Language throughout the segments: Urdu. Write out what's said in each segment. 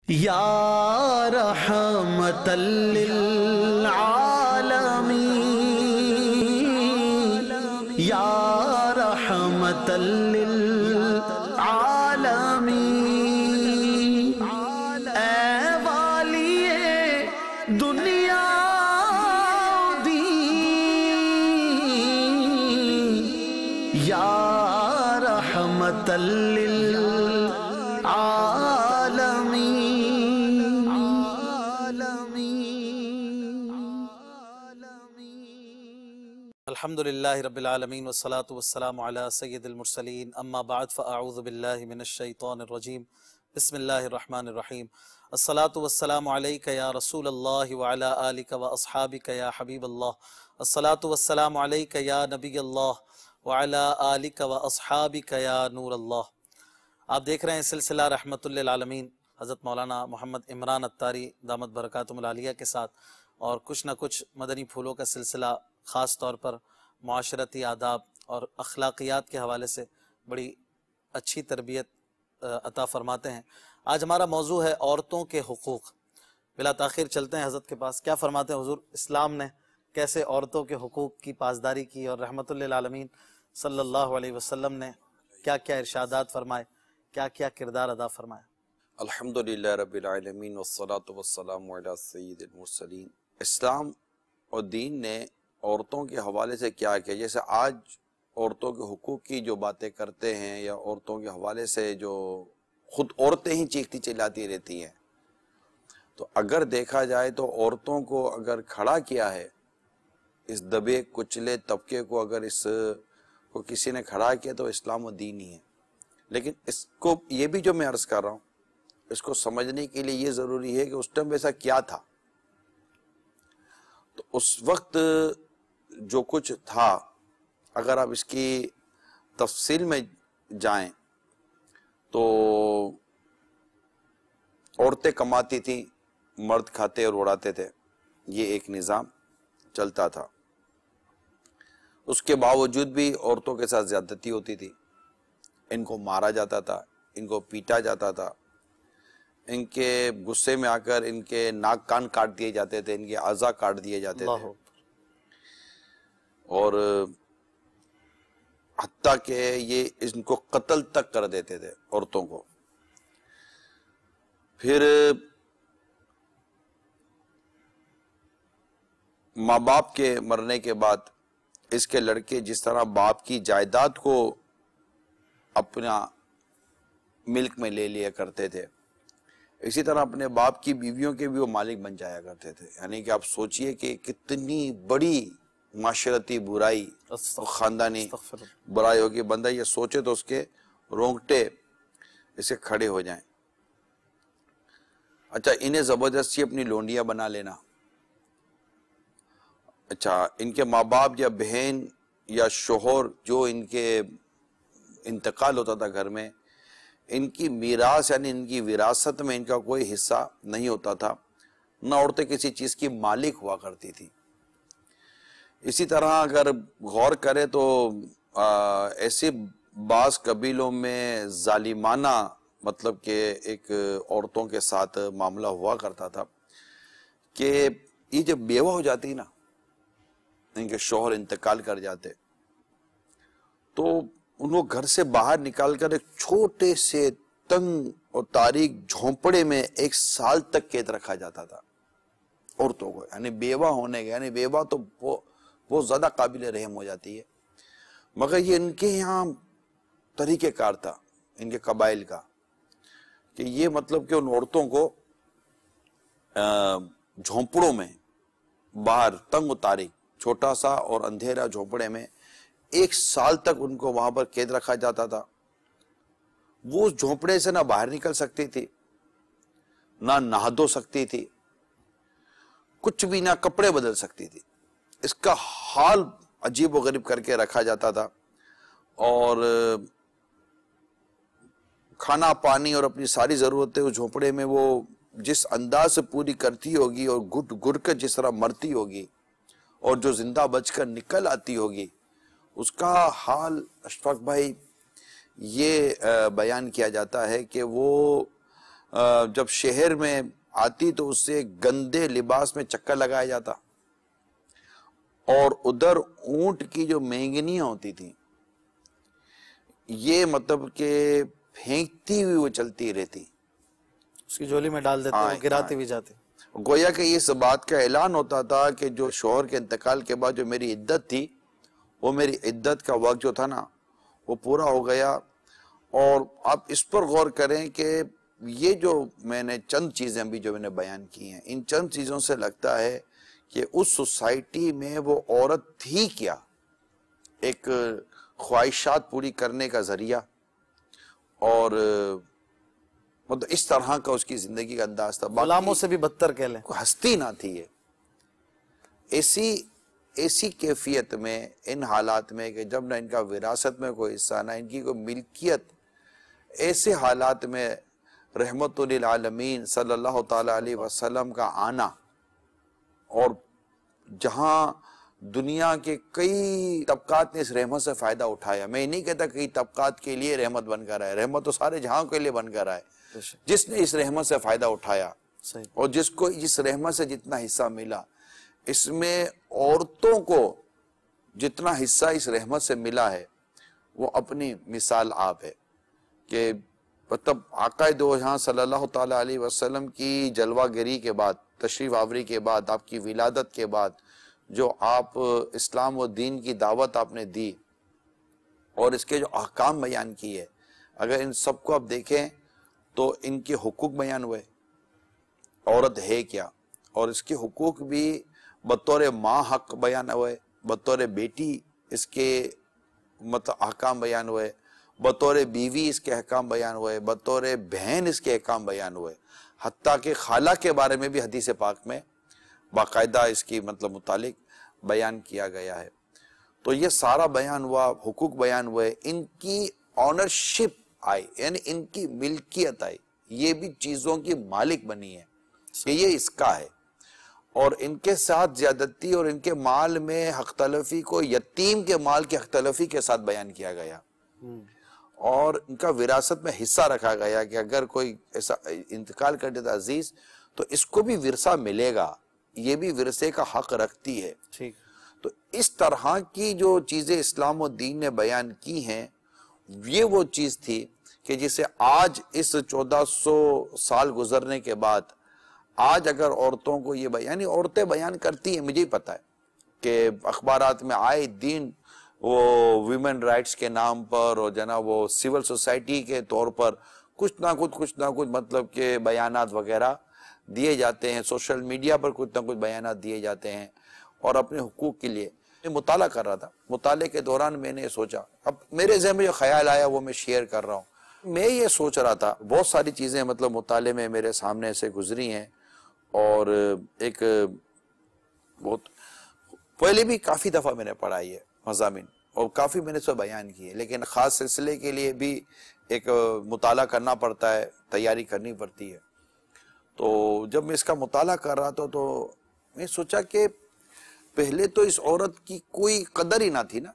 یا رحمت للعالمین یا رحمت للعالمین اے والی دنیا دی یا رحمت للعالمین الحمدللہ رب العالمین والصلاة والسلام علی سید المرسلین اما بعد فاعوذ باللہ من الشیطان الرجیم بسم اللہ الرحمن الرحیم الصلاة والسلام علیک یا رسول اللہ وعلی آلک واصحابک یا حبیب اللہ الصلاة والسلام علیک یا نبی اللہ وعلی آلک واصحابک یا نور اللہ۔ آپ دیکھ رہے ہیں سلسلہ رحمت للعالمین حضرت مولانا محمد عمران اتاری دامت برکاتہم العالیہ کے ساتھ، اور کچھ نہ کچھ مدنی پھولوں کا سلسلہ خاص طور پر معاشرتی آداب اور اخلاقیات کے حوالے سے بڑی اچھی تربیت عطا فرماتے ہیں۔ آج ہمارا موضوع ہے عورتوں کے حقوق۔ بلا تاخیر چلتے ہیں حضرت کے پاس، کیا فرماتے ہیں حضور؟ اسلام نے کیسے عورتوں کے حقوق کی پاسداری کی، اور رحمت للعالمین صلی اللہ علیہ وسلم نے کیا کیا ارشادات فرمائے، کیا کیا کردار ادا فرمائے؟ الحمدللہ رب العالمین والصلاة والسلام علی سید المرسلین۔ اسلام اور دین نے عورتوں کے حوالے سے کیا کیا؟ جیسے آج عورتوں کے حقوق کی جو باتیں کرتے ہیں، یا عورتوں کے حوالے سے جو خود عورتیں ہی چیختی چلاتی رہتی ہیں، تو اگر دیکھا جائے تو عورتوں کو اگر کھڑا کیا ہے، اس دبے کچلے طبقے کو اگر اس کو کسی نے کھڑا کیا تو اسلام و دین ہی ہے۔ لیکن اس کو یہ بھی جو میں عرض کر رہا ہوں، اس کو سمجھنے کے لیے یہ ضروری ہے کہ اس ٹائم ایسا کیا تھا۔ تو اس وقت جو کچھ تھا، اگر آپ اس کی تفصیل میں جائیں تو عورتیں کماتی تھیں، مرد کھاتے اور اڑاتے تھے، یہ ایک نظام چلتا تھا۔ اس کے باوجود بھی عورتوں کے ساتھ زیادتی ہوتی تھی، ان کو مارا جاتا تھا، ان کو پیٹا جاتا تھا، ان کے غصے میں آ کر ان کے ناک کان کاٹ دیے جاتے تھے، ان کے اعضاء کاٹ دیے جاتے تھے، اور حتیٰ کہ یہ ان کو قتل تک کر دیتے تھے عورتوں کو۔ پھر ماں باپ کے مرنے کے بعد اس کے لڑکے جس طرح باپ کی جائیداد کو اپنا ملک میں لے لیا کرتے تھے، اسی طرح اپنے باپ کی بیویوں کے بھی وہ مالک بن جایا کرتے تھے۔ یعنی کہ آپ سوچئے کہ کتنی بڑی معاشرتی برائی اور خاندانی برائی ہوگی، بندہ یہ سوچے تو اس کے رونگٹے اسے کھڑے ہو جائیں۔ اچھا، انہیں زبردستی اپنی لونڈیاں بنا لینا۔ اچھا، ان کے ماں باپ یا بہن یا شوہر جو ان کے انتقال ہوتا تھا گھر میں، ان کی میراث یعنی ان کی وراثت میں ان کا کوئی حصہ نہیں ہوتا تھا، نہ عورتیں کسی چیز کی مالک ہوا کرتی تھی۔ اسی طرح اگر غور کرے تو ایسے بعض قبیلوں میں ظالمانہ مطلب کہ ایک عورتوں کے ساتھ معاملہ ہوا کرتا تھا کہ یہ جب بیوہ ہو جاتی نا، ان کے شوہر انتقال کر جاتے، تو ان کو گھر سے باہر نکال کر ایک چھوٹے سے تنگ اور تاریک جھونپڑے میں 1 سال تک قید رکھا جاتا تھا عورتوں کو۔ یعنی بیوہ ہونے کے، یعنی بیوہ تو بہت زیادہ قابل رحم ہو جاتی ہے، مگر یہ ان کے یہاں طریقہ کار تھا ان کے قبائل کا، کہ یہ مطلب کہ ان عورتوں کو جھونپڑوں میں باہر تنگ و تاریک چھوٹا سا اور اندھیرا جھونپڑے میں 1 سال تک ان کو وہاں پر قید رکھا جاتا تھا۔ وہ اس جھونپڑے سے نہ باہر نکل سکتی تھی، نہ نہا دھو سکتی تھی، کچھ بھی، نہ کپڑے بدل سکتی تھی۔ اس کا حال عجیب و غریب کر کے رکھا جاتا تھا، اور کھانا پانی اور اپنی ساری ضرورتیں اس جھونپڑے میں وہ جس انداز سے پوری کرتی ہوگی، اور گھٹ گھٹ کر جس طرح مرتی ہوگی، اور جو زندہ بچ کر نکل آتی ہوگی، اس کا حال اشفاق بھائی یہ بیان کیا جاتا ہے کہ وہ جب شہر میں آتی تو اس سے گندے لباس میں چکر لگایا جاتا، اور ادھر اونٹ کی جو مینگنیاں ہوتی تھیں یہ مطلب کہ پھینکتی ہوئی وہ چلتی رہتی، اس کی جولی میں ڈال دیتے، وہ گراتے بھی جاتے. گویا کہ اس بات کا اعلان ہوتا تھا کہ جو شوہر کے انتقال کے بعد جو میری عدت تھی، وہ میری عدت کا وقت جو تھا نا وہ پورا ہو گیا. اور آپ اس پر غور کریں کہ یہ جو میں نے چند چیزیں بھی جو میں نے بیان کی ہیں، ان چند چیزوں سے لگتا ہے کہ اس سوسائٹی میں وہ عورت تھی کیا، ایک خواہشات پوری کرنے کا ذریعہ، اور مطلب اس طرح کا اس کی زندگی کا انداز تھا. غلاموں سے بھی بدتر کہہ لیں، کوئی ہستی نہ تھی یہ. ایسی کیفیت میں، ان حالات میں کہ جب نہ ان کا وراثت میں کوئی حصہ، نہ ان کی کوئی ملکیت، ایسے حالات میں رحمت للعالمین صلی اللہ تعالی علیہ وسلم کا آنا، اور جہاں دنیا کے کئی طبقات نے اس رحمت سے فائدہ اٹھایا. میں نہیں کہتا کئی طبقات کے لیے رحمت بن کر آئے، رحمت تو سارے جہاں کے لیے بن کر آئے. جس نے اس رحمت سے فائدہ اٹھایا اور جس کو اس رحمت سے جتنا حصہ ملا، اس میں عورتوں کو جتنا حصہ اس رحمت سے ملا ہے وہ اپنی مثال آپ ہے. کہ مطلب آقا دو جہاں صلی اللہ تعالی علیہ وسلم کی جلوہ گری کے بعد، تشریف آوری کے بعد، آپ کی ولادت کے بعد جو آپ اسلام و دین کی دعوت آپ نے دی اور اس کے جو احکام بیان کیے، اگر ان سب کو آپ دیکھیں تو ان کے حقوق بیان ہوئے، عورت ہے کیا، اور اس کے حقوق بھی بطور ماں حق بیان ہوئے، بطور بیٹی اس کے مطلب احکام بیان ہوئے، بطور بیوی اس کے احکام بیان ہوئے، بطور بہن اس کے احکام بیان ہوئے، حتیٰ کہ خالہ کے بارے میں بھی حدیث پاک میں باقاعدہ اس کی مطلب متعلق بیان کیا گیا ہے. تو یہ سارا بیان ہوا، حقوق بیان ہوئے، ان کی آنرشپ آئی، یعنی ان کی ملکیت آئی، یہ بھی چیزوں کی مالک بنی ہے کہ یہ اس کا ہے. اور ان کے ساتھ زیادتی اور ان کے مال میں حق تلفی کو یتیم کے مال کی حق تلفی کے ساتھ بیان کیا گیا، اور ان کا وراثت میں حصہ رکھا گیا کہ اگر کوئی ایسا انتقال کر دیتا عزیز تو اس کو بھی ورثہ ملے گا، یہ بھی ورثے کا حق رکھتی ہے. تو اس طرح کی جو چیزیں اسلام و دین نے بیان کی ہیں، یہ وہ چیز تھی کہ جسے آج اس 1400 سال گزرنے کے بعد آج اگر عورتوں کو یہ یعنی عورتیں بیان کرتی ہیں، مجھے ہی پتا ہے کہ اخبارات میں آئے دن وہ ویمن رائٹس کے نام پر اور جناب وہ سول سوسائٹی کے طور پر کچھ نہ کچھ مطلب کہ بیانات وغیرہ دیے جاتے ہیں، سوشل میڈیا پر کچھ نہ کچھ بیانات دیے جاتے ہیں، اور اپنے حقوق کے لیے. میں مطالعہ کر رہا تھا، مطالعے کے دوران میں نے سوچا، اب میرے ذہن میں جو خیال آیا وہ میں شیئر کر رہا ہوں. میں یہ سوچ رہا تھا، بہت ساری چیزیں مطلب مطالعے میں میرے سامنے سے گزری ہیں، اور ایک بہت پہلے بھی کافی دفعہ میں نے پڑھائی ہے مضامین، اور کافی میں نے اس پر بیان کی ہے، لیکن خاص سلسلے کے لیے بھی ایک مطالعہ کرنا پڑتا ہے، تیاری کرنی پڑتی ہے. تو جب میں اس کا مطالعہ کر رہا تھا تو میں سوچا کہ پہلے تو اس عورت کی کوئی قدر ہی نہ تھی نا.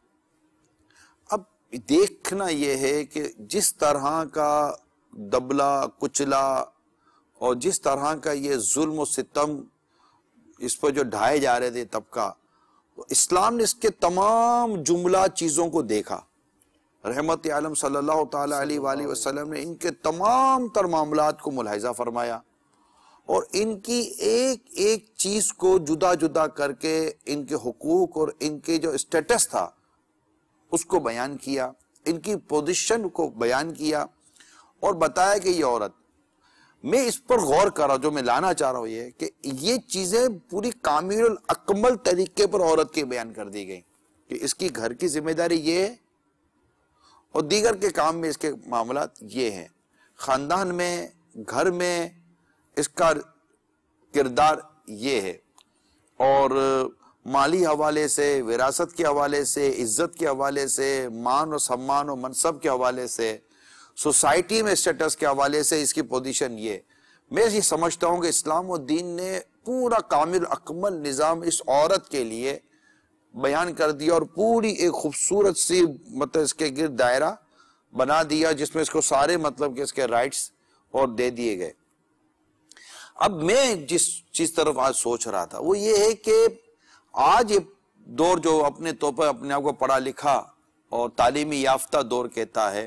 اب دیکھنا یہ ہے کہ جس طرح کا دبلا کچلا اور جس طرح کا یہ ظلم و ستم اس پر جو ڈھائے جا رہے تھے طبقہ، تو اسلام نے اس کے تمام جملہ چیزوں کو دیکھا. رحمت عالم صلی اللہ تعالی علیہ وآلہ وسلم نے ان کے تمام تر معاملات کو ملاحظہ فرمایا، اور ان کی ایک ایک چیز کو جدا جدا کر کے ان کے حقوق اور ان کے جو اسٹیٹس تھا اس کو بیان کیا، ان کی پوزیشن کو بیان کیا، اور بتایا کہ یہ عورت، میں اس پر غور کر رہا ہوں، جو میں لانا چاہ رہا ہوں یہ کہ یہ چیزیں پوری کامل الاکمل طریقے پر عورت کے بیان کر دی گئی کہ اس کی گھر کی ذمہ داری یہ ہے، اور دیگر کے کام میں اس کے معاملات یہ ہیں، خاندان میں، گھر میں اس کا کردار یہ ہے، اور مالی حوالے سے، وراثت کے حوالے سے، عزت کے حوالے سے، مان و سمان و منصب کے حوالے سے، سوسائٹی میں اسٹیٹس کے حوالے سے اس کی پوزیشن یہ. میں یہ سمجھتا ہوں کہ اسلام و دین نے پورا کامل اکمل نظام اس عورت کے لیے بیان کر دیا، اور پوری ایک خوبصورت سی مطلب اس کے گرد دائرہ بنا دیا جس میں اس کو سارے مطلب کہ اس کے رائٹس اور دے دیے گئے. اب میں جس چیز طرف آج سوچ رہا تھا وہ یہ ہے کہ آج یہ دور جو اپنے طور پر اپنے آپ کو پڑھا لکھا اور تعلیمی یافتہ دور کہتا ہے،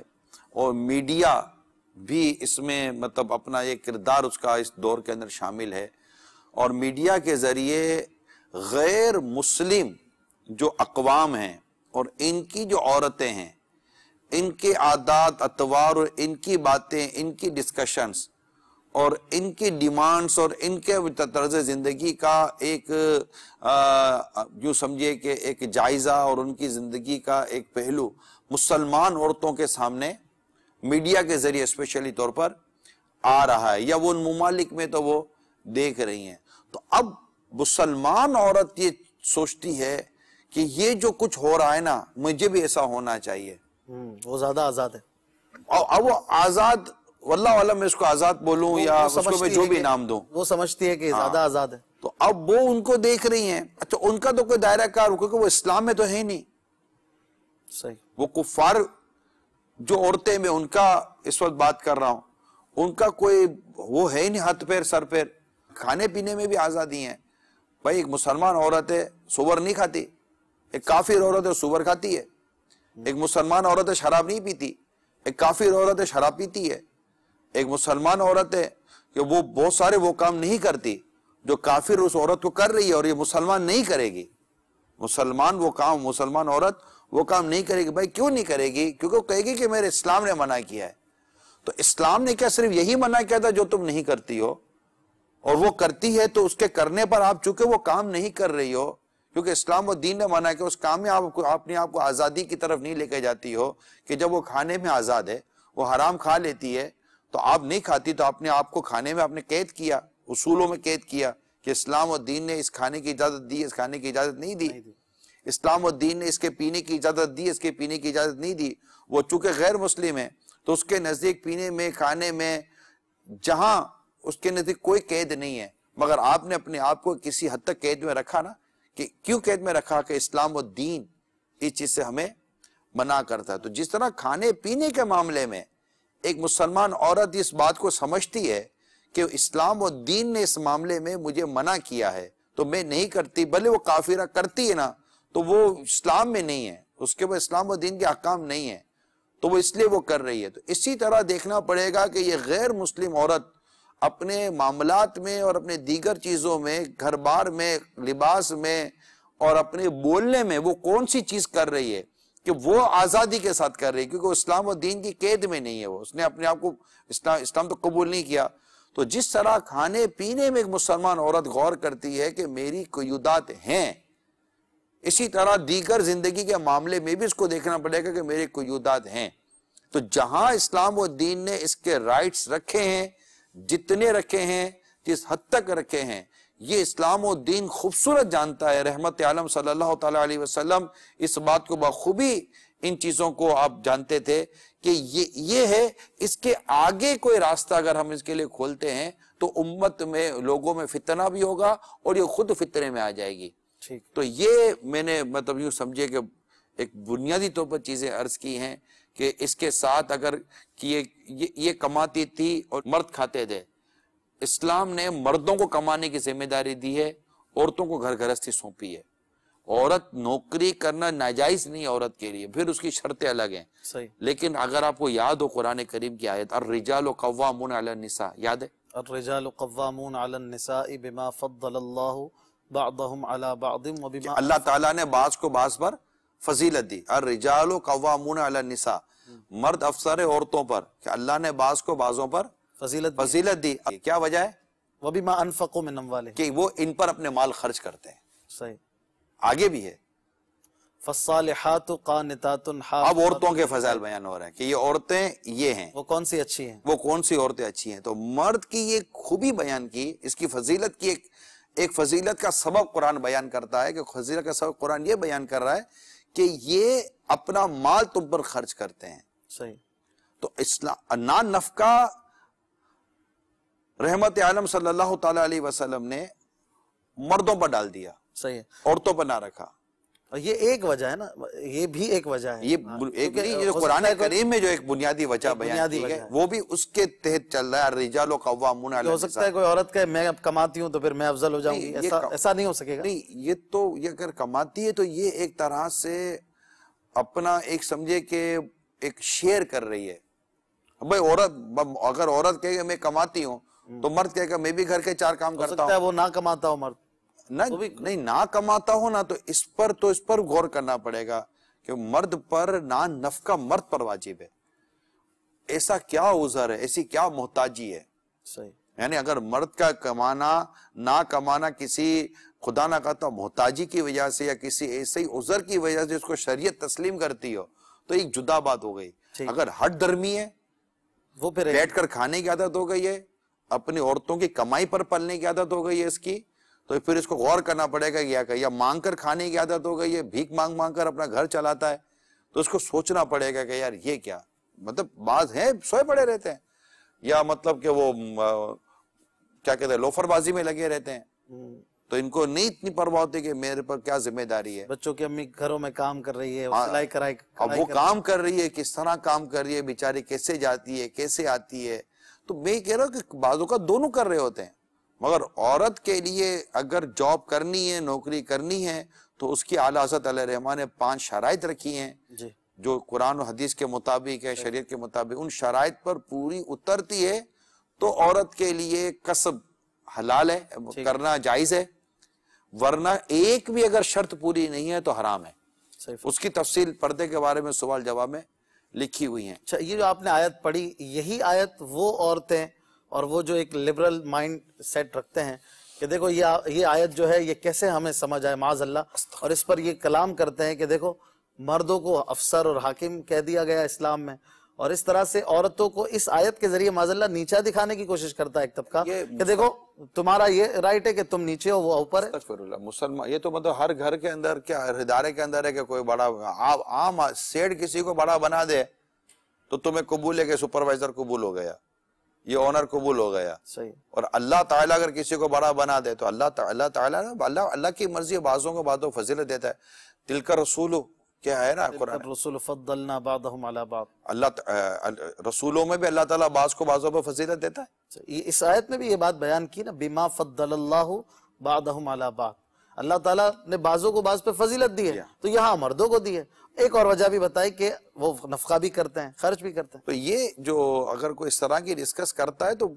اور میڈیا بھی اس میں مطلب اپنا ایک کردار اس کا اس دور کے اندر شامل ہے، اور میڈیا کے ذریعے غیر مسلم جو اقوام ہیں اور ان کی جو عورتیں ہیں، ان کے عادات اطوار اور ان کی باتیں، ان کی ڈسکشنز اور ان کی ڈیمانڈز اور ان کے طرز زندگی کا ایک یوں سمجھے کہ ایک جائزہ اور ان کی زندگی کا ایک پہلو مسلمان عورتوں کے سامنے میڈیا کے ذریعے اسپیشلی طور پر آ رہا ہے، یا وہ ان ممالک میں تو وہ دیکھ رہی ہیں۔ تو اب مسلمان عورت یہ سوچتی ہے کہ یہ جو کچھ ہو رہا ہے نا، مجھے بھی ایسا ہونا چاہیے۔ وہ زیادہ آزاد ہے، اب وہ آزاد، واللہ عالم میں اس کو آزاد بولوں یا اس کو میں جو بھی نام دوں، وہ سمجھتی ہے کہ زیادہ آزاد ہے۔ تو اب وہ ان کو دیکھ رہی ہیں، اچھا ان کا تو کوئی دائرہ کار، کیونکہ وہ اسلام میں تو ہے نہیں، صحیح، وہ کفار جو عورتیں میں ان کا اس وقت بات کر رہا ہوں، ان کا کوئی وہ ہے ہی نہیں، ہاتھ پیر سر پیر۔ کھانے پینے میں بھی آزادی ہیں بھائی، ایک مسلمان عورت ہے سور نہیں کھاتی، ایک کافر عورت ہے سور کھاتی ہے، ایک مسلمان عورت ہے شراب نہیں پیتی، ایک کافر عورت ہے شراب پیتی ہے، ایک مسلمان عورت ہے کہ وہ بہت سارے وہ کام نہیں کرتی جو کافر اس عورت کو کر رہی ہے، اور یہ مسلمان نہیں کرے گی۔ مسلمان عورت وہ کام نہیں کرے گی۔ بھائی کیوں نہیں کرے گی؟ کیونکہ وہ کہے گی کہ میرے اسلام نے منع کیا ہے۔ تو اسلام نے کیا صرف یہی منع کیا تھا جو تم نہیں کرتی ہو، اور وہ کرتی ہے تو اس کے کرنے پر آپ چونکہ وہ کام نہیں کر رہی ہو، کیونکہ اسلام و دین نے منع کیا، اس کام میں آپ اپنے آپ کو آزادی کی طرف نہیں لے کے جاتی ہو کہ جب وہ کھانے میں آزاد ہے، وہ حرام کھا لیتی ہے تو آپ نہیں کھاتی، تو اپنے آپ کو کھانے میں آپ نے قید کیا، اصولوں میں قید کیا کہ اسلام و دین نے اس کھانے کی اجازت دی، اس کھانے کی اجازت نہیں دی، اسلام و دین نے اس کے پینے کی اجازت دی، اس کے پینے کی اجازت نہیں دی۔ وہ چونکہ غیر مسلم ہے تو اس کے نزدیک پینے میں، کھانے میں، جہاں اس کے نزدیک کوئی قید نہیں ہے، مگر آپ نے اپنے آپ کو کسی حد تک قید میں رکھا نا، کہ کیوں قید میں رکھا؟ کہ اسلام و دین اس چیز سے ہمیں منع کرتا ہے۔ تو جس طرح کھانے پینے کے معاملے میں ایک مسلمان عورت اس بات کو سمجھتی ہے کہ اسلام و دین نے اس معاملے میں مجھے منع کیا ہے تو میں نہیں کرتی، بھلے وہ کافرہ کرتی ہے نا تو وہ اسلام میں نہیں ہے، اس کے بعد اسلام و دین کے احکام نہیں ہے، تو وہ اس لیے وہ کر رہی ہے۔ تو اسی طرح دیکھنا پڑے گا کہ یہ غیر مسلم عورت اپنے معاملات میں اور اپنے دیگر چیزوں میں، گھر بار میں، لباس میں اور اپنے بولنے میں وہ کون سی چیز کر رہی ہے کہ وہ آزادی کے ساتھ کر رہی ہے، کیونکہ وہ اسلام و دین کی قید میں نہیں ہے، وہ اس نے اپنے آپ کو اسلام تو قبول نہیں کیا۔ تو جس طرح کھانے پینے میں ایک مسلمان عورت غور کرتی ہے کہ میری قیودات ہیں، اسی طرح دیگر زندگی کے معاملے میں بھی اس کو دیکھنا پڑے گا کہ میرے قیودات ہیں۔ تو جہاں اسلام و دین نے اس کے رائٹس رکھے ہیں، جتنے رکھے ہیں، جس حد تک رکھے ہیں، یہ اسلام و دین خوبصورت جانتا ہے۔ رحمت عالم صلی اللہ تعالیٰ علیہ وسلم اس بات کو بخوبی ان چیزوں کو آپ جانتے تھے کہ یہ ہے، اس کے آگے کوئی راستہ اگر ہم اس کے لیے کھولتے ہیں تو امت میں، لوگوں میں فتنہ بھی ہوگا اور یہ خود فتنے میں آ جائے گی۔ تو یہ میں نے مطلب یوں سمجھے کہ ایک بنیادی طور پر چیزیں عرض کی ہیں کہ اس کے ساتھ اگر یہ کماتی تھی اور مرد کھاتے تھے، اسلام نے مردوں کو کمانے کی ذمہ داری دی ہے، عورتوں کو گھر گھرستی سونپی ہے۔ عورت نوکری کرنا ناجائز نہیں عورت کے لیے، پھر اس کی شرطیں الگ ہیں، صحیح۔ لیکن اگر آپ کو یاد ہو قرآن کریم کی آیت الرجال قوامون علی النساء، یاد ہے؟ الرجال قوامون علی النساء بما فضل اللہ بعضهم علی بعض وبما اللہ تعالیٰ نے بعض کو بعض پر فضیلت دی۔ الرجال قوامون علی النساء، مرد افسر عورتوں پر، کہ اللہ نے بعض کو بعضوں پر فضیلت دی۔ کیا وجہ ہے؟ وبما انفقوا من اموالهم، کہ وہ ان پر اپنے مال خرچ کرتے ہیں۔ صحیح۔ آگے بھی ہے، فالصالحات قانتات اب حافظات، عورتوں کے فضائل بیان ہو رہے ہیں کہ یہ عورتیں یہ ہیں، وہ کون سی اچھی ہیں؟ وہ کون سی عورتیں اچھی ہیں۔ تو مرد کی یہ خوبی بیان کی، اس کی فضیلت کی ایک فضیلت کا سبب قرآن بیان کرتا ہے، کہ فضیلت کا سبب قرآن یہ بیان کر رہا ہے کہ یہ اپنا مال تم پر خرچ کرتے ہیں۔ صحیح۔ تو اسلام نان نفقہ رحمت عالم صلی اللہ تعالی علیہ وسلم نے مردوں پر ڈال دیا، صحیح ہے۔ عورتوں پر نہ رکھا۔ اور یہ ایک وجہ ہے نا، یہ بھی ایک وجہ ہے، یہ ایک نہیں، یہ قرآن کریم میں جو ایک بنیادی وجہ بیان کی ہے وہ بھی اس کے تحت چل رہا ہے، الرجال قوامون علی ہو سکتا ہے کوئی عورت کہے میں اب کماتی ہوں تو پھر میں افضل ہو جاؤں گی، ایسا نہیں ہو سکے گا. نہیں، یہ اگر کماتی ہے تو یہ ایک طرح سے اپنا ایک سمجھے کہ ایک شیئر کر رہی ہے. بھائی عورت اگر عورت کہے کہ میں کماتی ہوں تو مرد کہے کہ میں بھی گھر کے 4 کام کرتا ہوں. وہ نہ کماتا ہو مرد، نہیں نہ کماتا ہو نا تو اس پر غور کرنا پڑے گا کہ مرد پر نہ نفقہ مرد پر واجب ہے. ایسا کیا عذر ہے، ایسی کیا محتاجی ہے؟ صحیح. یعنی اگر مرد کا کمانا نہ کمانا کسی خدا نہ کہتا محتاجی کی وجہ سے یا کسی ایسے ہی عذر کی وجہ سے اس کو شریعت تسلیم کرتی ہو تو ایک جدا بات ہو گئی. اگر ہٹ درمی ہے، وہ پھر بیٹھ کر کھانے کی عادت ہو گئی ہے، اپنی عورتوں کی کمائی پر پلنے کی عادت ہو گئی ہے اس کی، تو پھر اس کو غور کرنا پڑے گا یا مانگ کر کھانے کی عادت ہو گئی ہے، بھیک مانگ مانگ کر اپنا گھر چلاتا ہے، تو اس کو سوچنا پڑے گا کہ یار یہ کیا مطلب. بعض ہیں سوئے پڑے رہتے ہیں یا مطلب کہ وہ کیا کہتے ہیں لوفر بازی میں لگے رہتے ہیں، تو ان کو نہیں اتنی پرواہ ہوتی کہ میرے پر کیا ذمہ داری ہے. بچوں کی امی گھروں میں کام کر رہی ہے، سلائی کرائی، اب وہ کام کر رہی ہے، کس طرح کام کر رہی ہے، بیچاری کیسے جاتی ہے، کیسے آتی ہے. تو میں کہہ رہا ہوں کہ بعضوں کا دونوں کر رہے ہوتے ہیں، مگر عورت کے لیے اگر جاب کرنی ہے، نوکری کرنی ہے تو اس کی اعلیٰ حضرت علیہ رحمٰن نے 5 شرائط رکھی ہیں جو قرآن و حدیث کے مطابق ہے، شریعت کے مطابق. ان شرائط پر پوری اترتی ہے تو عورت کے لیے کسب حلال ہے، کرنا جائز ہے، ورنہ ایک بھی اگر شرط پوری نہیں ہے تو حرام ہے. اس کی تفصیل پردے کے بارے میں سوال جواب میں لکھی ہوئی ہیں. اچھا، یہ جو آپ نے آیت پڑھی، یہی آیت وہ عورتیں اور وہ جو ایک لبرل مائنڈ سیٹ رکھتے ہیں کہ دیکھو یہ آیت جو ہے یہ کیسے ہمیں سمجھ آئے معاذ اللہ، اور اس پر یہ کلام کرتے ہیں کہ دیکھو مردوں کو افسر اور حاکم کہہ دیا گیا اسلام میں، اور اس طرح سے عورتوں کو اس آیت کے ذریعے معاذ اللہ نیچا دکھانے کی کوشش کرتا ہے ایک طبقہ کہ دیکھو تمہارا یہ رائٹ ہے کہ تم نیچے ہو، وہ اوپر ہے. استغفراللہ. مسلمان یہ تو مطلب ہر گھر کے اندر کیا ادارے کے اندر ہے کہ کوئی بڑا عام سیٹ کسی کو بڑا بنا دے تو تمہیں قبول ہے کہ سپروائزر قبول ہو گیا، یہ اونر قبول ہو گیا. صحیح. اور اللہ تعالیٰ اگر کسی کو بڑا بنا دے تو اللہ تعالیٰ اللہ کی مرضی بعضوں کو بعضوں فضیلت دیتا ہے. تلک رسول کیا ہے نا قرآن، رسول فضلنا بعضهم على بعض، اللہ رسولوں میں بھی اللہ تعالیٰ بعض کو بعضوں پر فضیلت دیتا ہے. اس آیت میں بھی یہ بات بیان کی نا، بما فضل اللہ بعضهم على بعض، اللہ تعالیٰ نے بعضوں کو بعض پہ فضیلت دی ہے تو یہاں مردوں کو دی ہے. ایک اور وجہ بھی بتائی کہ وہ نفقہ بھی کرتے ہیں، خرچ بھی کرتے ہیں. تو یہ جو اگر کوئی اس طرح کی ڈسکس کرتا ہے تو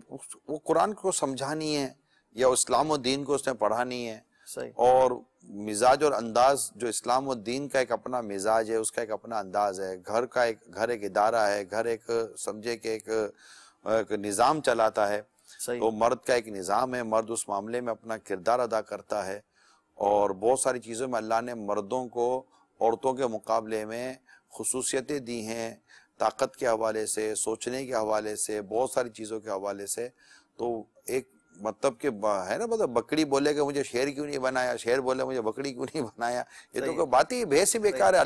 وہ قرآن کو سمجھانی ہے یا اسلام و دین کو اس نے پڑھانی ہے. صحیح. اور مزاج اور انداز جو اسلام و دین کا ایک اپنا مزاج ہے، اس کا ایک اپنا انداز ہے. گھر ایک ادارہ ہے، گھر ایک سمجھے کہ ایک نظام چلاتا ہے. صحیح. تو مرد کا ایک نظام ہے، مرد اس معاملے میں اپنا کردار ادا کرتا ہے. اور بہت ساری چیزوں میں اللہ نے مردوں کو عورتوں کے مقابلے میں خصوصیتیں دی ہیں، طاقت کے حوالے سے، سوچنے کے حوالے سے، بہت ساری چیزوں کے حوالے سے. تو ایک مطلب کہ ہے نا، مطلب بکری بولے کہ مجھے شیر کیوں نہیں بنایا، شیر بولے مجھے بکری کیوں نہیں بنایا، یہ تو کوئی بات ہی بحث ہی بیکار ہے.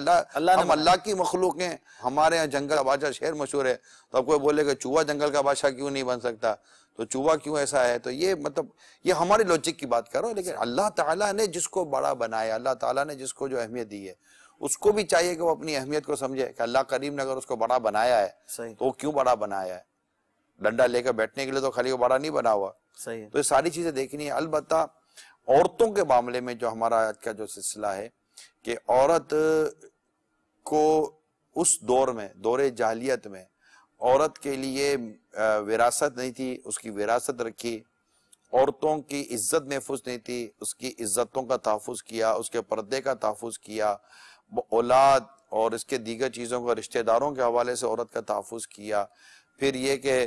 ہم اللہ کی مخلوق ہیں. ہمارے یہاں جنگل کا بادشاہ شیر مشہور ہے، تو اب کوئی بولے کہ چوہا جنگل کا بادشاہ کیوں نہیں بن سکتا، تو چوہا کیوں ایسا ہے. تو یہ مطلب یہ ہماری لوجک کی بات کرو. لیکن اللہ تعالیٰ نے جس کو بڑا بنایا، اللہ تعالیٰ نے جس کو جو اہمیت دی ہے، اس کو بھی چاہیے کہ وہ اپنی اہمیت کو سمجھے کہ اللہ کریم نے اگر اس کو بڑا بنایا ہے تو وہ کیوں بڑا بنایا ہے. ڈنڈا لے کر بیٹھنے کے لیے تو خالی وہ بڑا نہیں بنا ہوا. صحیح. تو یہ ساری چیزیں دیکھنی ہے. البتہ عورتوں کے معاملے میں جو ہمارا آج کا جو سلسلہ ہے کہ عورت کو اس دور میں، دور جاہلیت میں، عورت کے لیے وراثت نہیں تھی، اس کی وراثت رکھی. عورتوں کی عزت محفوظ نہیں تھی، اس کی عزتوں کا تحفظ کیا، اس کے پردے کا تحفظ کیا، اولاد اور اس کے دیگر چیزوں کا رشتہ داروں کے حوالے سے عورت کا تحفظ کیا. پھر یہ کہ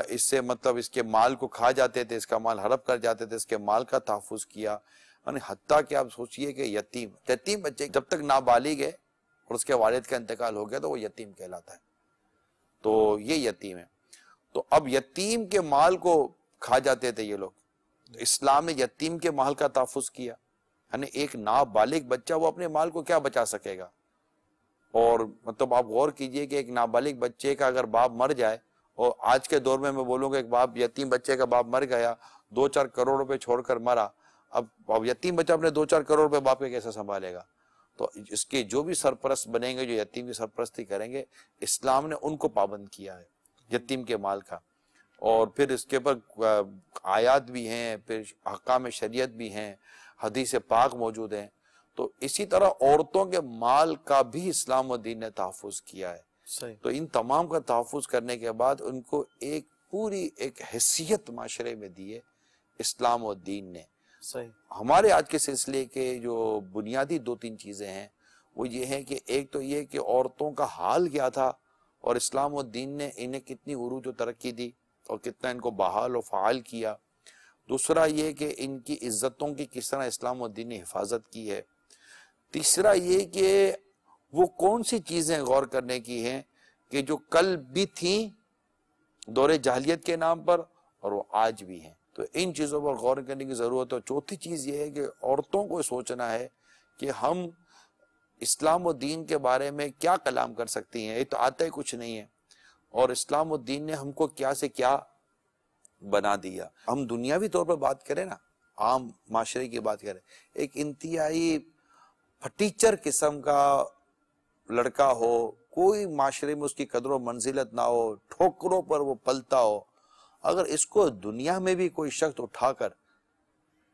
اس سے مطلب اس کے مال کو کھا جاتے تھے، اس کا مال ہڑپ کر جاتے تھے، اس کے مال کا تحفظ کیا. یعنی حتیٰ کہ آپ سوچئے کہ یتیم بچے جب تک نابالغ ہے اور اس کے والد کا انتقال ہو گیا تو وہ یتیم کہلاتا ہے. تو یہ یتیم ہے. تو اب یتیم کے مال کو کھا جاتے تھے یہ لوگ. تو اسلام نے یتیم کے مال کا تحفظ کیا. یعنی ایک نابالغ بچہ وہ اپنے مال کو کیا بچا سکے گا. اور مطلب آپ غور کیجئے کہ ایک نابالغ بچے کا اگر باپ مر جائے، اور آج کے دور میں بولوں گا ایک باپ، یتیم بچے کا باپ مر گیا، 2-4 کروڑ روپے چھوڑ کر مرا، اب یتیم بچہ اپنے 2-4 کروڑ روپے باپ کے کیسے سنبھالے گا. تو اس کے جو بھی سرپرست بنیں گے، جو یتیم کی سرپرستی کریں گے، اسلام نے ان کو پابند کیا ہے یتیم کے مال کا. اور پھر اس کے اوپر آیات بھی ہیں، پھر احکام شریعت بھی ہیں، حدیث پاک موجود ہیں. تو اسی طرح عورتوں کے مال کا بھی اسلام و دین نے تحفظ کیا ہے. صحیح. تو ان تمام کا تحفظ کرنے کے بعد ان کو ایک پوری ایک حیثیت معاشرے میں دی ہے اسلام و دین نے. صحیح. ہمارے آج کے سلسلے کے جو بنیادی 2-3 چیزیں ہیں وہ یہ ہیں کہ ایک تو یہ کہ عورتوں کا حال کیا تھا اور اسلام و دین نے انہیں کتنی عروج و ترقی دی اور کتنا ان کو بحال و فعال کیا. دوسرا یہ کہ ان کی عزتوں کی کس طرح اسلام و دین نے حفاظت کی ہے. تیسرا یہ کہ وہ کون سی چیزیں غور کرنے کی ہیں کہ جو کل بھی تھیں دور جاہلیت کے نام پر اور وہ آج بھی ہیں. تو ان چیزوں پر غور کرنے کی ضرورت ہے. چوتھی چیز یہ ہے کہ عورتوں کو سوچنا ہے کہ ہم اسلام و دین کے بارے میں کیا کلام کر سکتی ہیں. یہ تو آتا ہی کچھ نہیں ہے اور اسلام و دین نے ہم کو کیا سے کیا بنا دیا. ہم دنیاوی طور پر بات کریں نا، عام معاشرے کی بات کریں، ایک انتہائی پھٹیچر قسم کا لڑکا ہو، کوئی معاشرے میں اس کی قدر و منزلت نہ ہو، ٹھوکروں پر وہ پلتا ہو، اگر اس کو دنیا میں بھی کوئی شخص اٹھا کر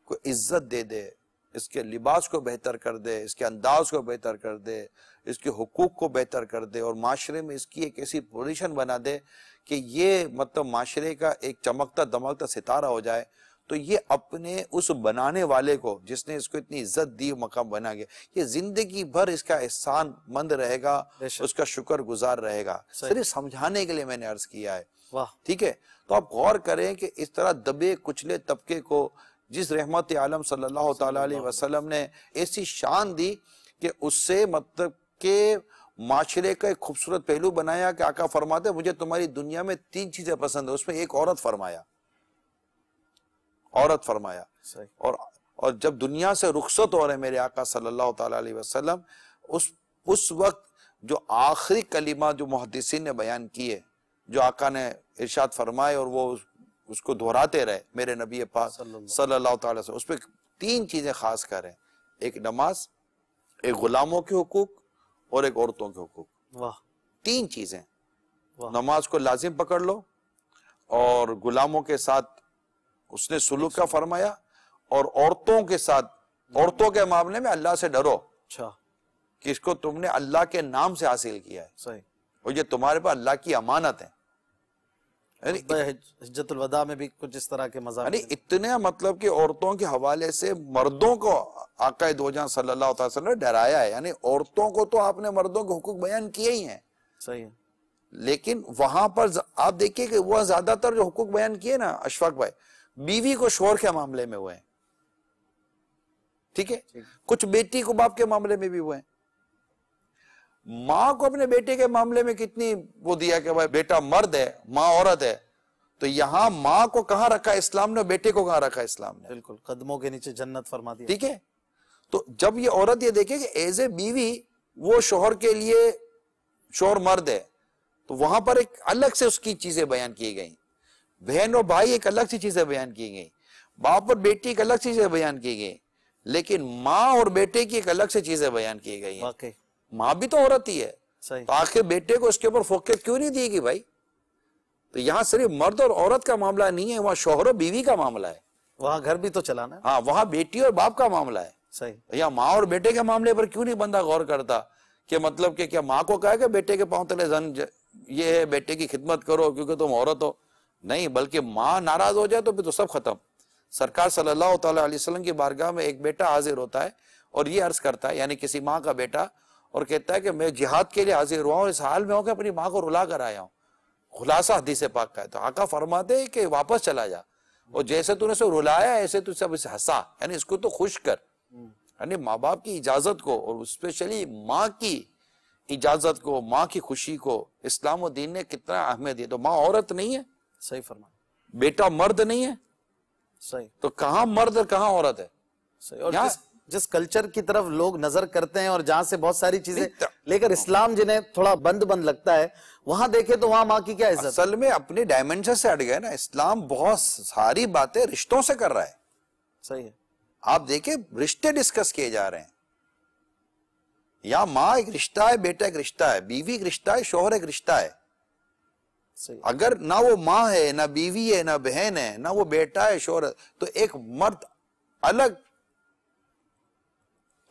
کوئی عزت دے دے، اس کے لباس کو بہتر کر دے، اس کے انداز کو بہتر کر دے، اس کے حقوق کو بہتر کر دے اور معاشرے میں اس کی ایک ایسی پوزیشن بنا دے کہ یہ مطلب معاشرے کا ایک چمکتا دمکتا ستارہ ہو جائے، تو یہ اپنے اس بنانے والے کو جس نے اس کو اتنی عزت دی مقام بنا گیا، یہ زندگی بھر اس کا احسان مند رہے گا، اس کا شکر گزار رہے گا. صرف سمجھانے کے لیے میں نے عرض کیا ہے. ٹھیک ہے. تو آپ غور کریں کہ اس طرح دبے کچلے طبقے کو جس رحمت عالم صلی اللہ تعالیٰ علیہ وسلم نے ایسی شان دی کہ اس سے مطلب کہ معاشرے کا ایک خوبصورت پہلو بنایا کہ آقا فرماتے مجھے تمہاری دنیا میں 3 چیزیں پسند ہیں، اس میں ایک عورت فرمایا. اور جب دنیا سے رخصت ہو رہے میرے آقا صلی اللہ تعالیٰ علیہ وسلم، اس وقت جو آخری کلمہ جو محدثین نے بیان کیے، جو آقا نے ارشاد فرمائے اور وہ اس کو دہراتے رہے میرے نبی پاک صلی اللہ تعالیٰ وسلم، اس پہ 3 چیزیں خاص کریں: ایک نماز، ایک غلاموں کے حقوق اور ایک عورتوں کے حقوق. 3 چیزیں. نماز کو لازم پکڑ لو، اور غلاموں کے ساتھ اس نے سلوک کا فرمایا، اور عورتوں کے ساتھ عورتوں کے معاملے میں اللہ سے ڈرو کہ اس کو تم نے اللہ کے نام سے حاصل کیا ہے اور یہ تمہارے پاس اللہ کی امانت ہے. حجت الوداع میں بھی کچھ اس طرح کے مضامین، یعنی اتنے مطلب کہ عورتوں کے حوالے سے مردوں کو آقا دو جہاں صلی اللہ علیہ وسلم نے ڈرایا ہے. یعنی عورتوں کو تو آپ نے مردوں کے حقوق بیان کیے ہی ہیں، صحیح ہے، لیکن وہاں پر آپ دیکھیے کہ وہ زیادہ تر جو حقوق بیان کیے نا اشفاق بھائی، بیوی کو شوہر کے معاملے میں ہوئے ہیں. ٹھیک ہے. کچھ بیٹی کو باپ کے معاملے میں بھی ہوئے ہیں. ماں کو اپنے بیٹے کے معاملے میں کتنی وہ دیا کہ بھائی بیٹا مرد ہے، ماں عورت ہے. تو یہاں ماں کو کہاں رکھا اسلام نے، بیٹے کو کہاں رکھا اسلام نے؟ بالکل قدموں کے نیچے جنت فرما دیا. ٹھیک ہے. تو جب یہ عورت یہ دیکھے کہ ایز اے بیوی وہ شوہر کے لیے شوہر مرد ہے، تو وہاں پر ایک الگ سے اس کی چیزیں بیان کی گئیں. بہن اور بھائی ایک الگ سی چیزیں بیان کی گئیں، باپ اور بیٹی ایک الگ سی چیزیں بیان کی گئیں، لیکن ماں اور بیٹے کی ایک الگ سے چیزیں بیان کی گئی ہیں. واقعی ماں بھی تو عورت ہی ہے، صحیح. تو آخر بیٹے کو اس کے اوپر فوقیت کیوں نہیں دی گی بھائی؟ تو یہاں صرف مرد اور عورت کا معاملہ نہیں ہے، وہاں شوہر اور بیوی کا معاملہ ہے. وہاں گھر بھی تو چلانا ہے. ہاں، وہاں بیٹی اور باپ کا معاملہ ہے. صحیح. یا ماں اور بیٹے کے معاملے پر کیوں نہیں بندہ غور کرتا کہ مطلب کہ کیا ماں کو کہا کہ بیٹے کے پاؤں تلے زن یہ ہے، بیٹے کی خدمت کرو کیونکہ تم عورت ہو؟ نہیں، بلکہ ماں ناراض ہو جائے تو پھر تو سب ختم. سرکار صلی اللہ تعالیٰ علیہ وسلم کی بارگاہ میں ایک بیٹا حاضر ہوتا ہے اور یہ عرض کرتا ہے، یعنی کسی ماں کا بیٹا، اور کہتا ہے کہ میں جہاد کے لیے حاضر ہوا ہوں، اس حال میں ہوں کہ اپنی ماں کو رلا کر آیا ہوں. خلاصہ حدیث پاک کا ہے. تو آقا فرماتے ہیں کہ واپس چلا جا، اور جیسے تو نے اسے رلایا ایسے تو سب اسے ہنسا، یعنی اس کو تو خوش کر. یعنی ماں باپ کی اجازت کو اور اسپیشلی ماں کی اجازت کو، ماں کی خوشی کو اسلام و دین نے کتنا اہمیت دی. تو ماں عورت نہیں ہے، صحیح فرما، بیٹا مرد نہیں ہے، صحیح. تو کہاں مرد اور کہاں عورت ہے؟ صحیح. اور جس کلچر کی طرف لوگ نظر کرتے ہیں اور جہاں سے بہت ساری چیزیں لے کر اسلام جنہیں تھوڑا بند لگتا ہے، وہاں دیکھے تو وہاں ماں کی کیا عزت. اصل میں اپنے ڈائمنشن سے ہٹ گئے نا. اسلام بہت ساری باتیں رشتوں سے کر رہا ہے. صحیح ہے. آپ دیکھیں رشتے ڈسکس کیے جا رہے ہیں. یا ماں ایک رشتہ ہے، بیٹا ایک رشتہ ہے، بیوی ایک رشتہ ہے، شوہر ایک رشتہ ہے. صحیح. اگر نہ وہ ماں ہے، نہ بیوی ہے، نہ بہن ہے، نہ وہ بیٹا ہے، شوہر ہے، تو ایک مرد الگ،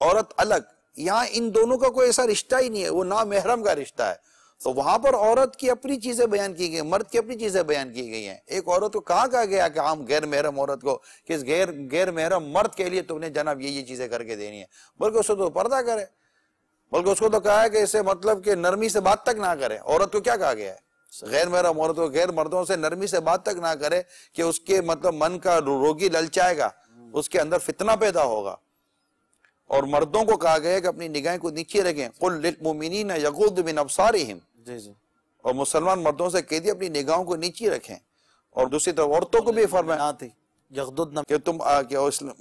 عورت الگ. یہاں ان دونوں کا کوئی ایسا رشتہ ہی نہیں ہے، وہ نامحرم کا رشتہ ہے. تو وہاں پر عورت کی اپنی چیزیں بیان کی گئی، مرد کی اپنی چیزیں بیان کی گئی ہیں. ایک عورت کو کہاں کہا گیا کہ ہم غیر محرم عورت کو، کہ اس غیر محرم مرد کے لیے تم نے جناب یہ چیزیں کر کے دینی ہے، بلکہ اس کو تو پردہ کرے، بلکہ اس کو تو کہا ہے کہ اسے مطلب کہ نرمی سے بات تک نہ کرے. عورت کو کیا کہا گیا ہے؟ غیر محرم عورت کو غیر مردوں سے نرمی سے بات تک نہ کرے، کہ اس کے مطلب من کا روگی للچائے گا، اس کے اندر فتنہ پیدا ہوگا. اور مردوں کو کہا گیا کہ اپنی نگاہیں کو نیچے رکھیں. قل للمؤمنین یغضوا من ابصارہم، جی اور مسلمان مردوں سے کہہ دیا اپنی نگاہوں کو نیچے رکھیں. اور دوسری طرف عورتوں کو بھی فرمایا یغضضن، کہ تم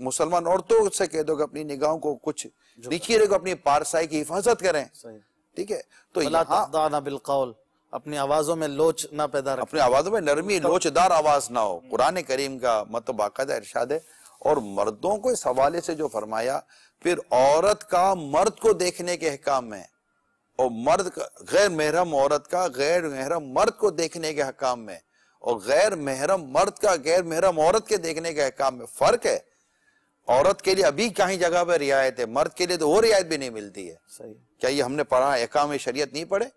مسلمان عورتوں سے کہہ دو کہ اپنی نگاہوں کو کچھ نیچے رکھو، اپنی پارسائی کی حفاظت کریں. صحیح. ٹھیک ہے. تو ولا یہاں تخضعن بالقول، اپنی آوازوں میں لوچ نہ پیدا رکھیں، اپنی آوازوں میں نرمی، لوچدار آواز نہ ہو. قرآن کریم کا مطلب باقاعدہ ارشاد ہے. اور مردوں کو اس حوالے سے جو فرمایا، پھر عورت کا مرد کو دیکھنے کے احکام میں، اور مرد کا غیر محرم عورت کا غیر محرم مرد کو دیکھنے کے احکام میں، اور غیر محرم مرد کا غیر محرم عورت کے دیکھنے کے احکام میں فرق ہے. عورت کے لیے ابھی کہیں جگہ پہ رعایت ہے، مرد کے لیے تو وہ رعایت بھی نہیں ملتی ہے. صحیح. کیا یہ ہم نے پڑھا احکام شریعت نہیں پڑھے؟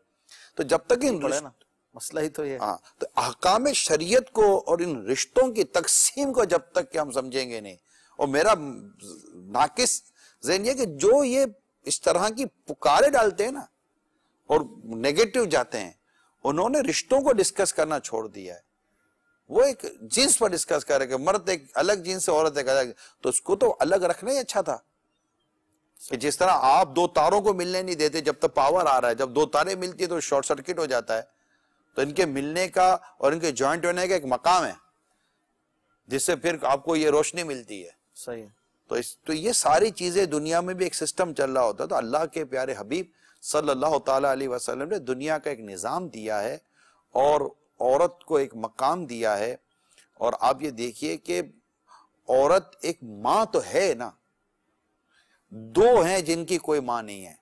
تو جب تک ان پڑھے نا، مسئلہ ہی تو یہ ہے. ہاں، تو احکام شریعت کو اور ان رشتوں کی تقسیم کو جب تک کہ ہم سمجھیں گے نہیں. اور میرا ناقص ذہن یہ کہ جو یہ اس طرح کی پکارے ڈالتے ہیں نا اور نیگیٹو جاتے ہیں، انہوں نے رشتوں کو ڈسکس کرنا چھوڑ دیا ہے. وہ ایک جنس پر ڈسکس کر رہے کہ مرد ایک الگ جنس سے عورت ایک الگ، تو اس کو تو الگ رکھنا ہی اچھا تھا. کہ جس طرح آپ دو تاروں کو ملنے نہیں دیتے جب تک پاور آ رہا ہے، جب دو تاریں ملتی ہے تو شارٹ سرکٹ ہو جاتا ہے. تو ان کے ملنے کا اور ان کے جوائنٹ ہونے کا ایک مقام ہے جس سے پھر آپ کو یہ روشنی ملتی ہے. صحیح. تو یہ ساری چیزیں دنیا میں بھی ایک سسٹم چل رہا ہوتا ہے. تو اللہ کے پیارے حبیب صلی اللہ تعالیٰ علیہ وسلم نے دنیا کا ایک نظام دیا ہے اور عورت کو ایک مقام دیا ہے. اور آپ یہ دیکھیے کہ عورت ایک ماں تو ہے نا، دو ہیں جن کی کوئی ماں نہیں ہے،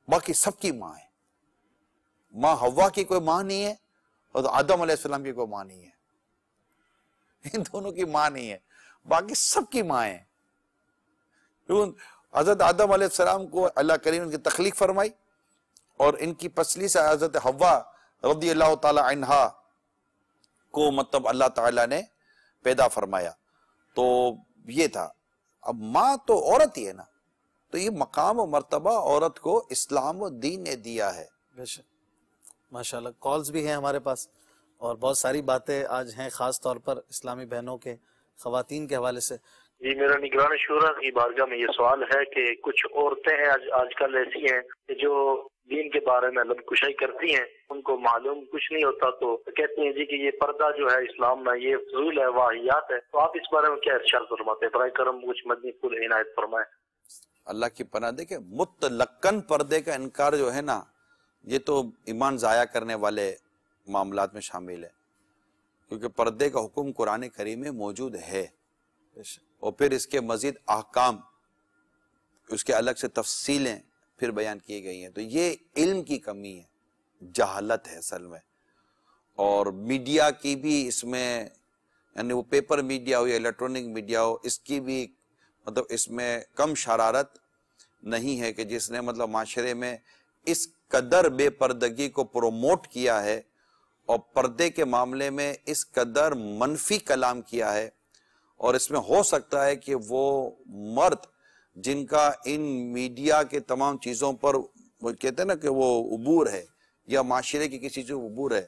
باقی سب کی ماں ہے. ماں حوا کی کوئی ماں نہیں ہے اور آدم علیہ السلام کی کوئی ماں نہیں ہے. ان دونوں کی ماں نہیں ہے، باقی سب کی ماں ہے. حضرت آدم علیہ السلام کو اللہ کریم ان کی تخلیق فرمائی، اور ان کی پسلی سے حضرت حوا رضی اللہ تعالی عنہا کو مطلب اللہ تعالیٰ نے پیدا فرمایا. تو یہ تھا. اب ماں تو عورت ہی ہے نا، تو یہ مقام و مرتبہ عورت کو اسلام و دین نے دیا ہے. بے شک. ماشاءاللہ کالز بھی ہیں ہمارے پاس اور بہت ساری باتیں آج ہیں، خاص طور پر اسلامی بہنوں کے، خواتین کے حوالے سے. جی، میرا نگران شورا کی بارگاہ میں یہ سوال ہے کہ کچھ عورتیں ہیں آج کل ایسی ہیں کہ جو دین کے بارے میں لب کشائی کرتی ہیں، ان کو معلوم کچھ نہیں ہوتا، تو کہتے ہیں جی کہ یہ پردہ جو ہے اسلام میں یہ فضول ہے، واہیات ہے. تو آپ اس بارے میں کیا ارشاد فرماتے ہیں؟ برائے کرم کچھ مدنی پھول عنایت فرمائیں. اللہ کی پناہ دے کہ مطلقاً پردے کا انکار جو ہے نا، یہ تو ایمان ضائع کرنے والے معاملات میں شامل ہے. کیونکہ پردے کا حکم قرآن کریم میں موجود ہے، اور پھر اس کے مزید احکام، اس کے الگ سے تفصیلیں پھر بیان کی گئی ہیں. تو یہ علم کی کمی ہے، جہالت ہے اصل میں. اور میڈیا کی بھی اس میں، یعنی وہ پیپر میڈیا ہو یا الیکٹرانک میڈیا ہو، اس کی بھی مطلب اس میں کم شرارت نہیں ہے کہ جس نے مطلب معاشرے میں اس قدر بے پردگی کو پروموٹ کیا ہے اور پردے کے معاملے میں اس قدر منفی کلام کیا ہے. اور اس میں ہو سکتا ہے کہ وہ مرد جن کا ان میڈیا کے تمام چیزوں پر وہ کہتے ہیں نا کہ وہ عبور ہے یا معاشرے کی کسی چیز عبور ہے،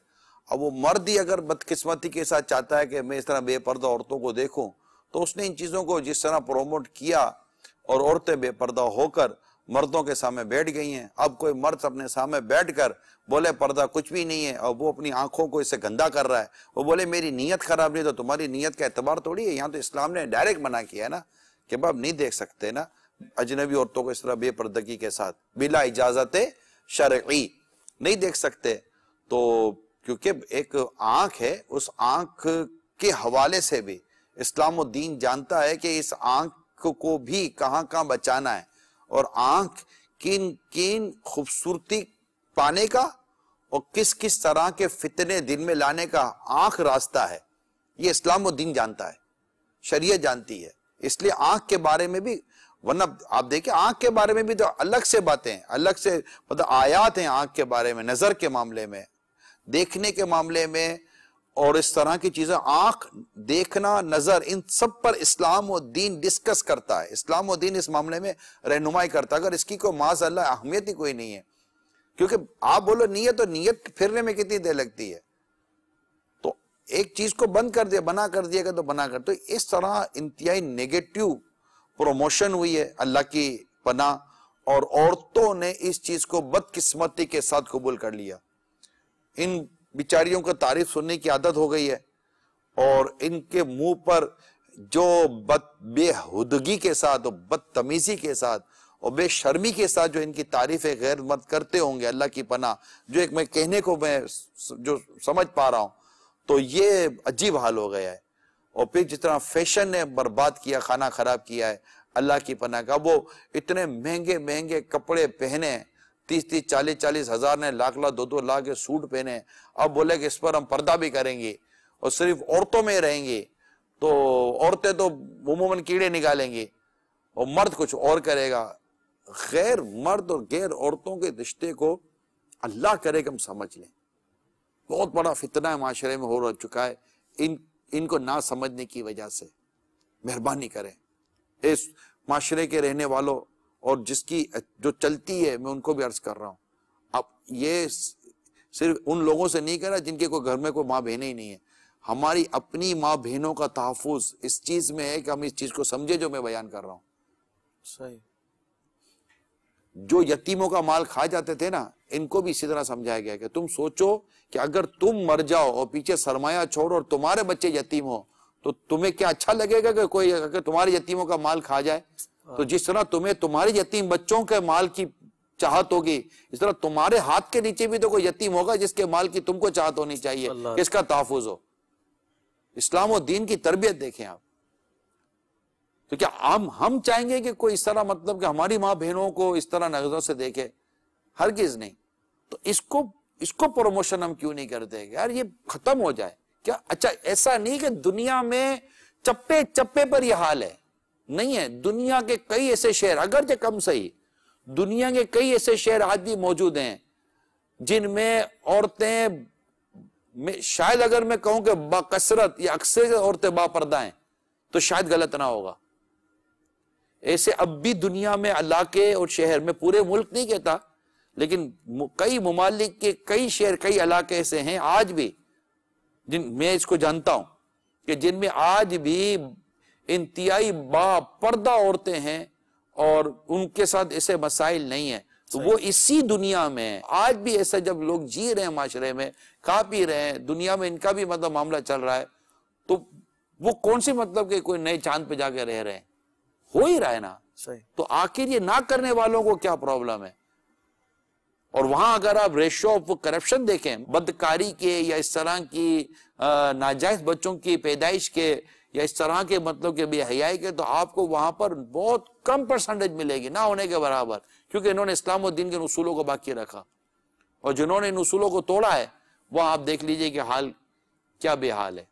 اب وہ مرد ہی اگر بدقسمتی کے ساتھ چاہتا ہے کہ میں اس طرح بے پردہ عورتوں کو دیکھوں، تو اس نے ان چیزوں کو جس طرح پروموٹ کیا اور عورتیں بے پردہ ہو کر مردوں کے سامنے بیٹھ گئی ہیں. اب کوئی مرد اپنے سامنے بیٹھ کر بولے پردہ کچھ بھی نہیں ہے، اور وہ اپنی آنکھوں کو اس سے گندا کر رہا ہے، وہ بولے میری نیت خراب نہیں، تو تمہاری نیت کا اعتبار تھوڑی ہے. یہاں تو اسلام نے ڈائریکٹ منع کیا ہے نا کہ باب نہیں دیکھ سکتے نا اجنبی عورتوں کو اس طرح بے پردگی کے ساتھ بلا اجازت شرعی نہیں دیکھ سکتے. تو کیونکہ ایک آنکھ ہے، اس آنکھ کے حوالے سے بھی اسلام و دین جانتا ہے کہ اس آنکھ کو بھی کہاں کہاں بچانا ہے، اور آنکھ کن کن خوبصورتی پانے کا اور کس کس طرح کے فتنے دن میں لانے کا آنکھ راستہ ہے، یہ اسلام و دین جانتا ہے، شریعت جانتی ہے. اس لیے آنکھ کے بارے میں بھی، ورنہ آپ دیکھیں آنکھ کے بارے میں بھی تو الگ سے باتیں ہیں، الگ سے مطلب آیات ہیں آنکھ کے بارے میں، نظر کے معاملے میں، دیکھنے کے معاملے میں، اور اس طرح کی چیزیں. آنکھ، دیکھنا، نظر، ان سب پر اسلام و دین ڈسکس کرتا ہے. اسلام و دین اس معاملے میں رہنمائی کرتا ہے. اگر اس کی کوئی معاذ اللہ اہمیت ہی کوئی نہیں ہے، کیونکہ آپ بولو نیت، تو نیت پھرنے میں کتنی دیر لگتی ہے. تو ایک چیز کو بند کر دیا، بنا کر دیا گیا تو بنا کر، تو اس طرح انتہائی نیگیٹو پروموشن ہوئی ہے، اللہ کی پناہ. اور عورتوں نے اس چیز کو بدقسمتی کے ساتھ قبول کر لیا. ان بیچاریوں کو تعریف سننے کی عادت ہو گئی ہے، اور ان کے منہ پر جو بے ہدگی کے ساتھ اور بدتمیزی کے ساتھ اور بے شرمی کے ساتھ جو ان کی تعریفیں غیر مرد کرتے ہوں گے، اللہ کی پناہ، جو ایک میں کہنے کو میں جو سمجھ پا رہا ہوں، تو یہ عجیب حال ہو گیا ہے. اور پھر جس طرح فیشن نے برباد کیا، کھانا خراب کیا ہے، اللہ کی پناہ کا. وہ اتنے مہنگے مہنگے کپڑے پہنے، 30 40 ہزار نے، لاکھ 2 لاکھ کے سوٹ پہنے. اب بولے کہ اس پر ہم پردہ بھی کریں گے اور صرف عورتوں میں رہیں گے، تو عورتیں تو عموماً کیڑے نکالیں گے اور مرد کچھ اور کرے گا. غیر مرد اور غیر عورتوں کے رشتے کو اللہ کرے کہ ہم سمجھ لیں. بہت بڑا فتنہ ہے معاشرے میں ہو چکا ہے ان کو نہ سمجھنے کی وجہ سے. مہربانی کریں اس معاشرے کے رہنے والوں، اور جس کی جو چلتی ہے، میں ان کو بھی عرض کر رہا ہوں. اب یہ صرف ان لوگوں سے نہیں کہہ رہا جن کے کوئی گھر میں کوئی ماں بہنیں ہی نہیں ہے. ہماری اپنی ماں بہنوں کا تحفظ اس چیز میں ہے کہ ہم اس چیز کو سمجھے جو میں بیان کر رہا ہوں. صحیح. جو یتیموں کا مال کھا جاتے تھے نا، ان کو بھی اسی طرح سمجھایا گیا کہ تم سوچو کہ اگر تم مر جاؤ اور پیچھے سرمایہ چھوڑو اور تمہارے بچے یتیم ہو، تو تمہیں کیا اچھا لگے گا کہ کوئی اگر تمہارے یتیموں کا مال کھا جائے؟ تو جس طرح تمہیں تمہارے یتیم بچوں کے مال کی چاہت ہوگی، اس طرح تمہارے ہاتھ کے نیچے بھی تو کوئی یتیم ہوگا جس کے مال کی تم کو چاہت ہونی چاہیے کہ اس کا تحفظ ہو. اسلام و دین کی تربیت دیکھیں آپ. تو کیا ہم چاہیں گے کہ کوئی اس طرح مطلب کہ ہماری ماں بہنوں کو اس طرح نظروں سے دیکھے؟ ہرگز نہیں. تو اس کو پروموشن ہم کیوں نہیں کرتے کہ یار یہ ختم ہو جائے؟ کیا اچھا ایسا نہیں کہ دنیا میں چپے چپے پر یہ حال ہے؟ نہیں ہے. دنیا کے کئی ایسے شہر، اگرچہ کم صحیح، دنیا کے کئی ایسے شہر آج بھی موجود ہیں جن میں عورتیں، شاید اگر میں کہوں کہ باکثرت یا اکثر عورتیں با پردہ ہیں تو شاید غلط نہ ہوگا. ایسے اب بھی دنیا میں علاقے اور شہر میں، پورے ملک نہیں کہتا، لیکن کئی ممالک کے کئی شہر، کئی علاقے ایسے ہیں آج بھی جن میں اس کو جانتا ہوں کہ جن میں آج بھی انتہائی با پردہ عورتیں ہیں اور ان کے ساتھ ایسے مسائل نہیں ہیں. تو وہ اسی دنیا میں آج بھی ایسا جب لوگ جی رہے ہیں معاشرے میں، کھا پی رہے ہیں، دنیا میں ان کا بھی مطلب معاملہ چل رہا ہے، تو وہ کون سی مطلب کہ کوئی نئے چاند پہ جا کے رہ رہے ہیں؟ ہو ہی رہا ہے نا. تو آخر یہ نہ کرنے والوں کو کیا پرابلم ہے؟ اور وہاں اگر آپ ریشو آف کرپشن دیکھیں، بدکاری کے یا اس طرح کی ناجائز بچوں کی پیدائش کے یا اس طرح کے مطلب کہ بے حیائی کے، تو آپ کو وہاں پر بہت کم پرسنٹیج ملے گی، نہ ہونے کے برابر، کیونکہ انہوں نے اسلام و دین کے اصولوں کو باقی رکھا. اور جنہوں نے ان اصولوں کو توڑا ہے وہاں آپ دیکھ لیجئے کہ حال کیا بے حال ہے.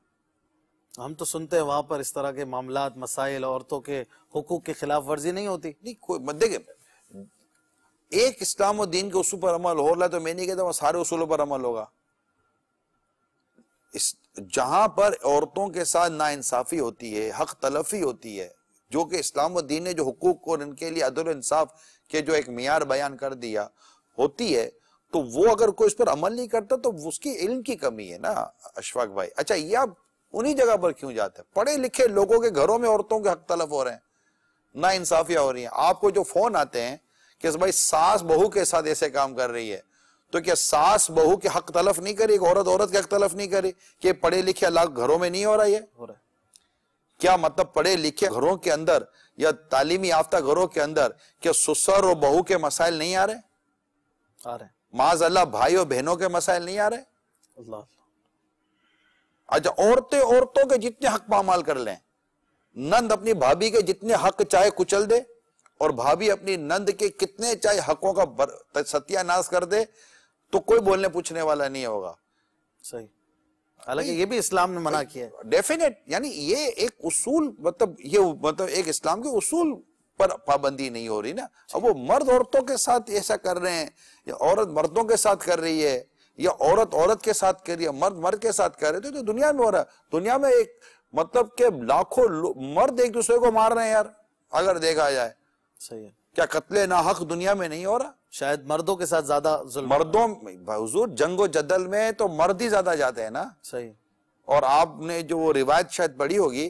ہم تو سنتے ہیں وہاں پر اس طرح کے معاملات، مسائل، عورتوں کے حقوق کی خلاف ورزی نہیں ہوتی. نہیں کوئی دیکھیں، ایک اسلام و دین کے اصول پر عمل ہو رہا ہے تو میں نہیں کہتا وہ سارے اصولوں پر عمل ہوگا. جہاں پر عورتوں کے ساتھ ناانصافی ہوتی ہے، حق تلفی ہوتی ہے، جو کہ اسلام و دین نے جو حقوق اور ان کے لیے عدل و انصاف کے جو ایک معیار بیان کر دیا ہوتی ہے، تو وہ اگر کوئی اس پر عمل نہیں کرتا تو اس کی علم کی کمی ہے نا اشفاق بھائی. اچھا یہ آپ انہی جگہ پر کیوں جاتے ہیں؟ پڑھے لکھے لوگوں کے گھروں میں عورتوں کے حق تلف ہو رہے ہیں، ناانصافیاں ہو رہی ہیں. آپ کو جو فون آتے ہیں کہ بھائی ساس بہو کے ساتھ ایسے کام کر رہی ہے، تو کیا ساس بہو کے حق تلف نہیں کری؟ عورت کے حق تلف نہیں کری؟ کہ پڑھے لکھے اللہ گھروں میں نہیں ہو رہا؟ یہ ہو رہا ہے. کیا مطلب پڑھے لکھے گھروں کے اندر یا تعلیمی یافتہ گھروں کے اندر کیا سسر اور بہو کے مسائل نہیں آ رہے؟ آ رہے ہیں. معاذ اللہ بھائی اور بہنوں کے مسائل نہیں آ رہے؟ اللہ. اچھا عورتوں کے جتنے حق پامال کر لیں، نند اپنی بھابھی کے جتنے حق چاہے کچل دے، اور بھابھی اپنی نند کے کتنے چاہے حقوں کا ستیہ ناش کر دے تو کوئی بولنے پوچھنے والا نہیں ہوگا. صحیح. حالانکہ یہ بھی اسلام نے منع کیا ہے. ڈیفینیٹ, یعنی یہ ایک اصول, مطلب ایک اسلام کے اصول پر پابندی نہیں ہو رہی نا. اب وہ مرد عورتوں کے ساتھ ایسا کر رہے ہیں, یا عورت مردوں کے ساتھ کر رہی ہے, یا عورت کے ساتھ کر رہی ہے, مرد کے ساتھ کر رہے, تو دنیا میں ہو رہا ہے. دنیا میں ایک مطلب کہ لاکھوں مرد ایک دوسرے کو مار رہے ہیں یار, اگر دیکھا جائے. صحیح ہے. کیا قتل ناحق دنیا میں نہیں ہو رہا؟ شاید مردوں کے ساتھ زیادہ ظلم. مردوں, حضور جنگ و جدل میں تو مرد ہی زیادہ جاتے ہیں نا. صحیح. اور آپ نے جو وہ روایت شاید پڑھی ہوگی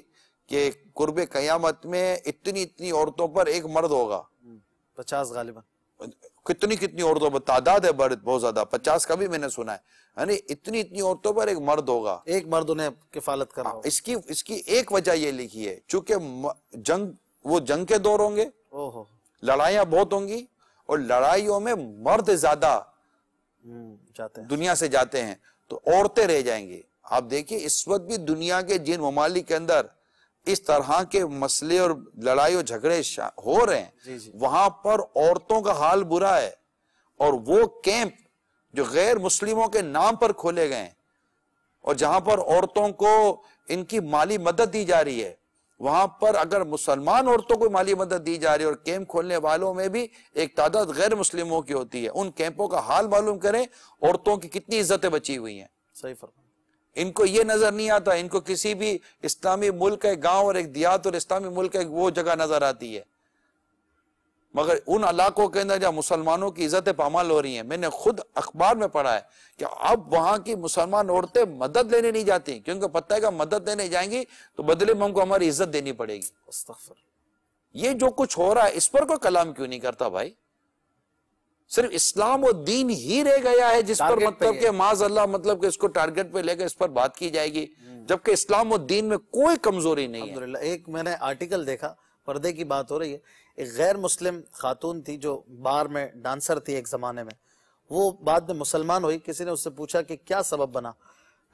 کہ قرب قیامت میں اتنی عورتوں پر ایک مرد ہوگا. 50 غالباً. کتنی عورتوں پر تعداد ہے بہت زیادہ, 50 کا بھی میں نے سنا ہے. یعنی اتنی عورتوں پر ایک مرد ہوگا, ایک مرد انہیں کفالت کر رہا ہوگا. اس کی ایک وجہ یہ لکھی ہے, چونکہ وہ جنگ کے دور ہوں گے, لڑائیاں بہت ہوں گی, اور لڑائیوں میں مرد زیادہ جاتے ہیں, دنیا سے جاتے ہیں, تو عورتیں رہ جائیں گی. آپ دیکھیے اس وقت بھی دنیا کے جن ممالک کے اندر اس طرح کے مسئلے اور لڑائی اور جھگڑے ہو رہے ہیں, وہاں پر عورتوں کا حال برا ہے. اور وہ کیمپ جو غیر مسلموں کے نام پر کھولے گئے ہیں, اور جہاں پر عورتوں کو ان کی مالی مدد دی جا رہی ہے, وہاں پر اگر مسلمان عورتوں کو مالی مدد دی جا رہی ہے, اور کیمپ کھولنے والوں میں بھی ایک تعداد غیر مسلموں کی ہوتی ہے, ان کیمپوں کا حال معلوم کریں, عورتوں کی کتنی عزتیں بچی ہوئی ہیں. صحیح فرمایا. ان کو یہ نظر نہیں آتا, ان کو کسی بھی اسلامی ملک کا ایک گاؤں اور ایک دیہات اور اسلامی ملک کا ایک وہ جگہ نظر آتی ہے, مگر ان علاقوں کے اندر جہاں مسلمانوں کی عزتیں پامال ہو رہی ہیں. میں نے خود اخبار میں پڑھا ہے کہ اب وہاں کی مسلمان عورتیں مدد لینے نہیں جاتی, کیونکہ پتہ ہے کہ مدد لینے جائیں گی تو بدلے میں ہم کو ہماری عزت دینی پڑے گی. استغفر. یہ جو کچھ ہو رہا ہے اس پر کوئی کلام کیوں نہیں کرتا بھائی؟ صرف اسلام و دین ہی رہ گیا ہے جس پر مطلب کہ معاذ اللہ مطلب کہ اس کو ٹارگٹ پہ لے کے اس پر بات کی جائے گی, جبکہ اسلام و دین میں کوئی کمزوری نہیں ہے. الحمدللہ. ایک میں نے آرٹیکل دیکھا, پردے کی بات ہو رہی ہے, ایک غیر مسلم خاتون تھی جو بار میں ڈانسر تھی ایک زمانے میں, وہ بعد میں مسلمان ہوئی. کسی نے اس سے پوچھا کہ کیا سبب بنا,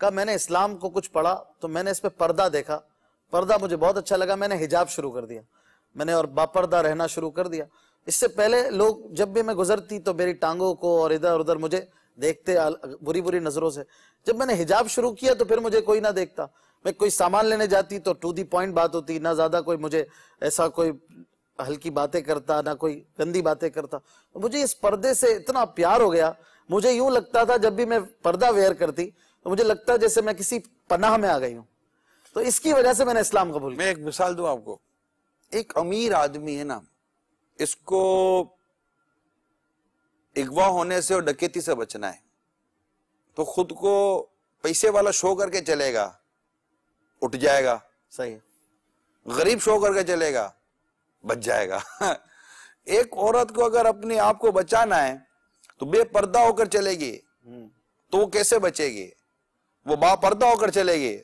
کہا میں نے اسلام کو کچھ پڑھا تو میں نے اس پہ پردہ دیکھا, پردہ مجھے بہت اچھا لگا, میں نے حجاب شروع کر دیا, میں نے اور باپردہ رہنا شروع کر دیا. اس سے پہلے لوگ جب بھی میں گزرتی تو میری ٹانگوں کو اور ادھر ادھر مجھے دیکھتے بری نظروں سے. جب میں نے حجاب شروع کیا تو پھر مجھے کوئی نہ دیکھتا. میں کوئی سامان لینے جاتی تو ٹو دی پوائنٹ بات ہوتی, نہ زیادہ کوئی مجھے ایسا کوئی ہلکی باتیں کرتا, نہ کوئی گندی باتیں کرتا. مجھے اس پردے سے اتنا پیار ہو گیا, مجھے یوں لگتا تھا جب بھی میں پردہ ویئر کرتی تو مجھے لگتا جیسے میں کسی پناہ میں آ گئی ہوں. تو اس کی وجہ سے میں نے اسلام قبول کیا. میں ایک مثال دوں آپ کو. ایک امیر آدمی ہے نا, اس کو اغوا ہونے سے اور ڈکیتی سے بچنا ہے, تو خود کو پیسے والا شو کر کے چلے گا, اٹھ جائے گا. صحیح. غریب شو کر کے چلے گا, بچ جائے گا. ایک عورت کو اگر اپنے آپ کو بچانا ہے تو بے پردہ ہو کر چلے گی, تو وہ کیسے بچے گی؟ وہ با پردہ ہو کر چلے گی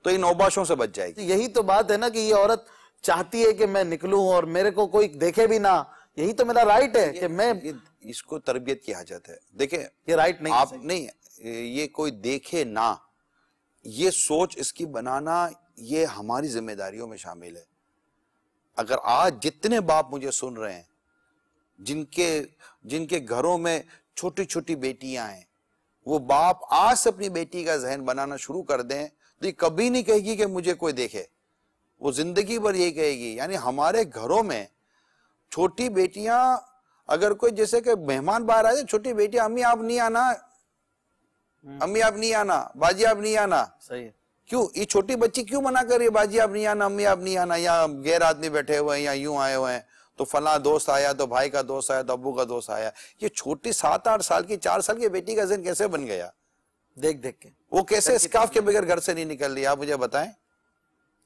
تو ان اوباشوں سے بچ جائے گی. یہی تو بات ہے نا کہ یہ عورت چاہتی ہے کہ میں نکلوں اور میرے کو کوئی دیکھے بھی نہ, یہی تو میرا رائٹ ہے کہ میں, اس کو تربیت کی حاجت ہے. دیکھیں یہ رائٹ نہیں آپ نہیں, یہ کوئی دیکھے نہ, یہ سوچ اس کی بنانا یہ ہماری ذمہ داریوں میں شامل ہے. اگر آج جتنے باپ مجھے سن رہے ہیں جن کے گھروں میں چھوٹی چھوٹی بیٹیاں ہیں, وہ باپ آج سے اپنی بیٹی کا ذہن بنانا شروع کر دیں تو یہ کبھی نہیں کہے گی کہ مجھے کوئی دیکھے, وہ زندگی بھر یہی کہے گی. یعنی ہمارے گھروں میں چھوٹی بیٹیاں, اگر کوئی جیسے کہ مہمان باہر آئے, چھوٹی بیٹیاں, امی آپ نہیں آنا, امی آپ نہیں آنا, باجی آپ نہیں آنا. صحیح. کیوں یہ چھوٹی بچی کیوں منع کر رہی ہے, باجی آپ نہیں آنا, امی آپ نہیں آنا, یا غیر آدمی بیٹھے ہوئے ہیں, یا یوں آئے ہوئے ہیں, تو فلاں دوست آیا, تو بھائی کا دوست آیا, تو ابو کا دوست آیا. یہ چھوٹی 7-8 سال کی 4 سال کی بیٹی کا ذہن کیسے بن گیا دیکھ دیکھ کے؟ وہ کیسے اسکارف کے بغیر گھر سے نہیں نکل رہی, آپ مجھے بتائیں.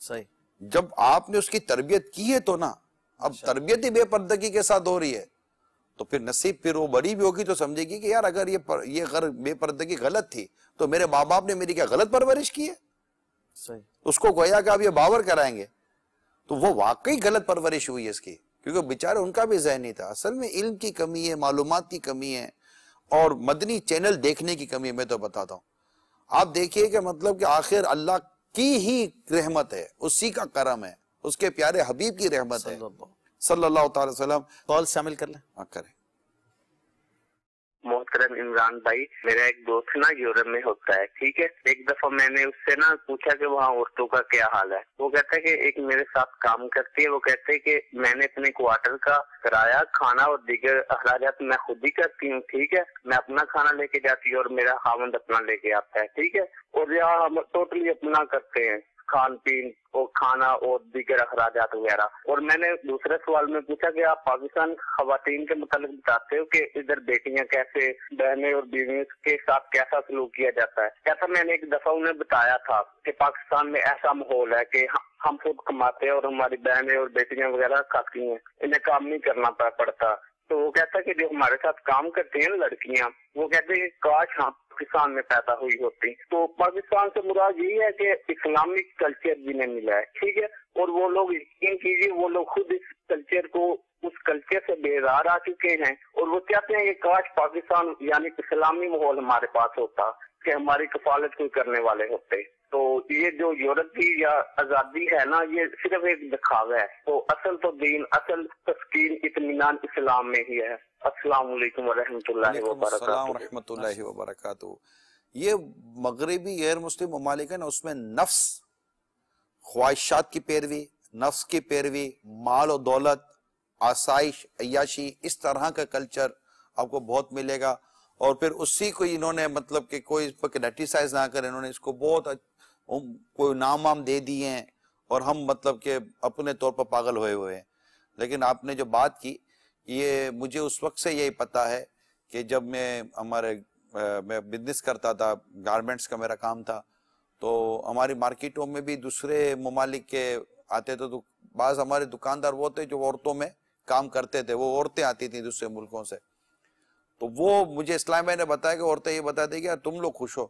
صحیح. جب آپ نے اس کی تربیت کی ہے تو نا, اب تربیت ہی بے پردگی کے ساتھ ہو رہی ہے, تو پھر نصیب, پھر وہ بڑی بھی ہوگی تو سمجھے گی کہ یار اگر یہ بے پردگی غلط تھی تو میرے ماں باپ نے میری کیا غلط پرورش کی ہے. صحیح. اس کو گویا کہ آپ یہ باور کرائیں گے تو وہ واقعی غلط پرورش ہوئی ہے اس کی, کیونکہ بیچارے ان کا بھی ذہن نہیں تھا. اصل میں علم کی کمی ہے, معلومات کی کمی ہے, اور مدنی چینل دیکھنے کی کمی ہے. میں تو بتاتا ہوں, آپ دیکھیے کہ مطلب کہ آخر اللہ کی ہی رحمت ہے, اسی کا کرم ہے, اس کے پیارے حبیب کی رحمت ہے صلی اللہ تعالی وسلم. کال شامل کر لیں. کریں. محترم عمران بھائی، میرا ایک دوست نا یورپ میں ہوتا ہے، ٹھیک ہے. ایک دفعہ میں نے اس سے نا پوچھا کہ وہاں عورتوں کا کیا حال ہے. وہ کہتا ہے کہ ایک میرے ساتھ کام کرتی ہے، وہ کہتے ہیں کہ میں نے اپنے کوارٹر کا کرایہ، کھانا اور دیگر اخراجات میں خود ہی کرتی ہوں، ٹھیک ہے. میں اپنا کھانا لے کے جاتی ہوں اور میرا خاوند اپنا لے کے آتا ہے، ٹھیک ہے. اور یہاں ہم ٹوٹلی اپنا کرتے ہیں، کھان پین اور کھانا اور دیگر اخراجات وغیرہ. اور میں نے دوسرے سوال میں پوچھا کہ آپ پاکستان خواتین کے متعلق بتاتے ہو کہ ادھر بیٹیاں کیسے، بہنیں اور بیویوں کے ساتھ کیسا سلوک کیا جاتا ہے. کیسا میں نے ایک دفعہ انہیں بتایا تھا کہ پاکستان میں ایسا ماحول ہے کہ ہم خود کماتے ہیں اور ہماری بہنیں اور بیٹیاں وغیرہ کھاتی ہیں، انہیں کام نہیں کرنا پڑتا. تو وہ کہتا ہے کہ جو ہمارے ساتھ کام کرتی ہیں لڑکیاں، وہ کہتے ہیں کہ کاش ہم پاکستان میں پیدا ہوئی ہوتی. تو پاکستان سے مراد یہی ہے کہ اسلامک کلچر جنہیں ملا ہے، ٹھیک ہے. اور وہ لوگ یقین کیجیے وہ لوگ خود اس کلچر کو، اس کلچر سے بیزار آ چکے ہیں اور وہ چاہتے ہیں کہ کاش پاکستان یعنی اسلامی ماحول ہمارے پاس ہوتا کہ ہماری کفالت کوئی کرنے والے ہوتے. تو یہ جو یورپ کی یا آزادی ہے نا، یہ صرف ایک دکھاوا ہے. تو اصل تو دین، اصل تسکین، اطمینان اسلام میں ہی ہے. السلام علیکم ورحمۃ اللہ وبرکاتہ. السلام ورحمۃ اللہ وبرکاتہ. یہ مغربی غیر مسلم ممالک ہیں نا، اس میں نفس، خواہشات کی پیروی، نفس کی پیروی، مال و دولت، آسائش، عیاشی، اس طرح کا کلچر آپ کو بہت ملے گا. اور پھر اسی کو انہوں نے مطلب کہ کوئی اس پر کریٹیسائز نہ کرے، انہوں نے اس کو بہت کوئی نام وام دے دیے ہیں اور ہم مطلب کہ اپنے طور پر پاگل ہوئے ہیں. لیکن آپ نے جو بات کی، یہ مجھے اس وقت سے یہی پتا ہے کہ جب میں بزنس کرتا تھا، گارمنٹس کا میرا کام تھا، تو ہماری مارکیٹوں میں بھی دوسرے ممالک کے آتے تھے. تو بعض ہمارے دکاندار وہ تھے جو عورتوں میں کام کرتے تھے، وہ عورتیں آتی تھیں دوسرے ملکوں سے. تو وہ مجھے اسلام بھائی نے بتایا کہ عورتیں یہ بتاتی کہ تم لوگ خوش ہو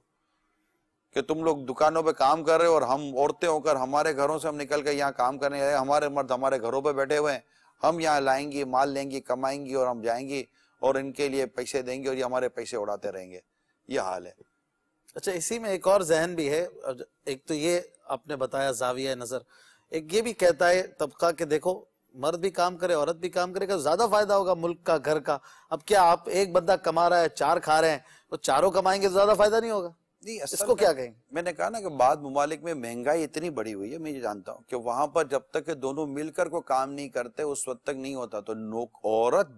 کہ تم لوگ دکانوں پہ کام کر رہے ہو اور ہم عورتیں ہو کر ہمارے گھروں سے ہم نکل کے یہاں کام کرنے آئے، ہمارے مرد ہمارے گھروں پہ بیٹھے ہوئے ہیں، ہم یہاں لائیں گی، مال لیں گی، کمائیں گی اور ہم جائیں گی اور ان کے لیے پیسے دیں گے اور یہ ہمارے پیسے اڑاتے رہیں گے. یہ حال ہے. اچھا، اسی میں ایک اور ذہن بھی ہے. ایک تو یہ آپ نے بتایا زاویہ نظر، ایک یہ بھی کہتا ہے طبقہ کہ دیکھو مرد بھی کام کرے، عورت بھی کام کرے گا، زیادہ فائدہ ہوگا ملک کا، گھر کا. اب کیا آپ ایک بندہ کما رہا ہے، چار کھا رہے ہیں، تو چاروں کمائیں گے تو زیادہ فائدہ نہیں ہوگا؟ اس کو کیا کہیں؟ میں نے کہا نا کہ بعض ممالک میں مہنگائی اتنی بڑی ہوئی ہے، میں یہ جانتا ہوں کہ وہاں پر جب تک کہ دونوں مل کر کو کام نہیں کرتے اس وقت تک نہیں ہوتا. تو عورت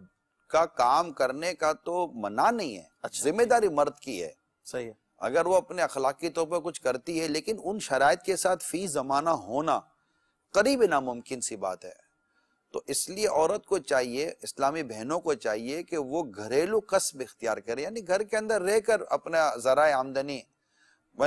کا کام کرنے کا تو منع نہیں ہے، ذمہ داری مرد کی ہے. صحیح ہے. اگر وہ اپنے اخلاقی طور پر کچھ کرتی ہے، لیکن ان شرائط کے ساتھ فی زمانہ ہونا قریب ناممکن سی بات ہے. تو اس لیے عورت کو چاہیے، اسلامی بہنوں کو چاہیے کہ وہ گھریلو کسب اختیار کرے، یعنی گھر کے اندر رہ کر اپنا ذرائع آمدنی،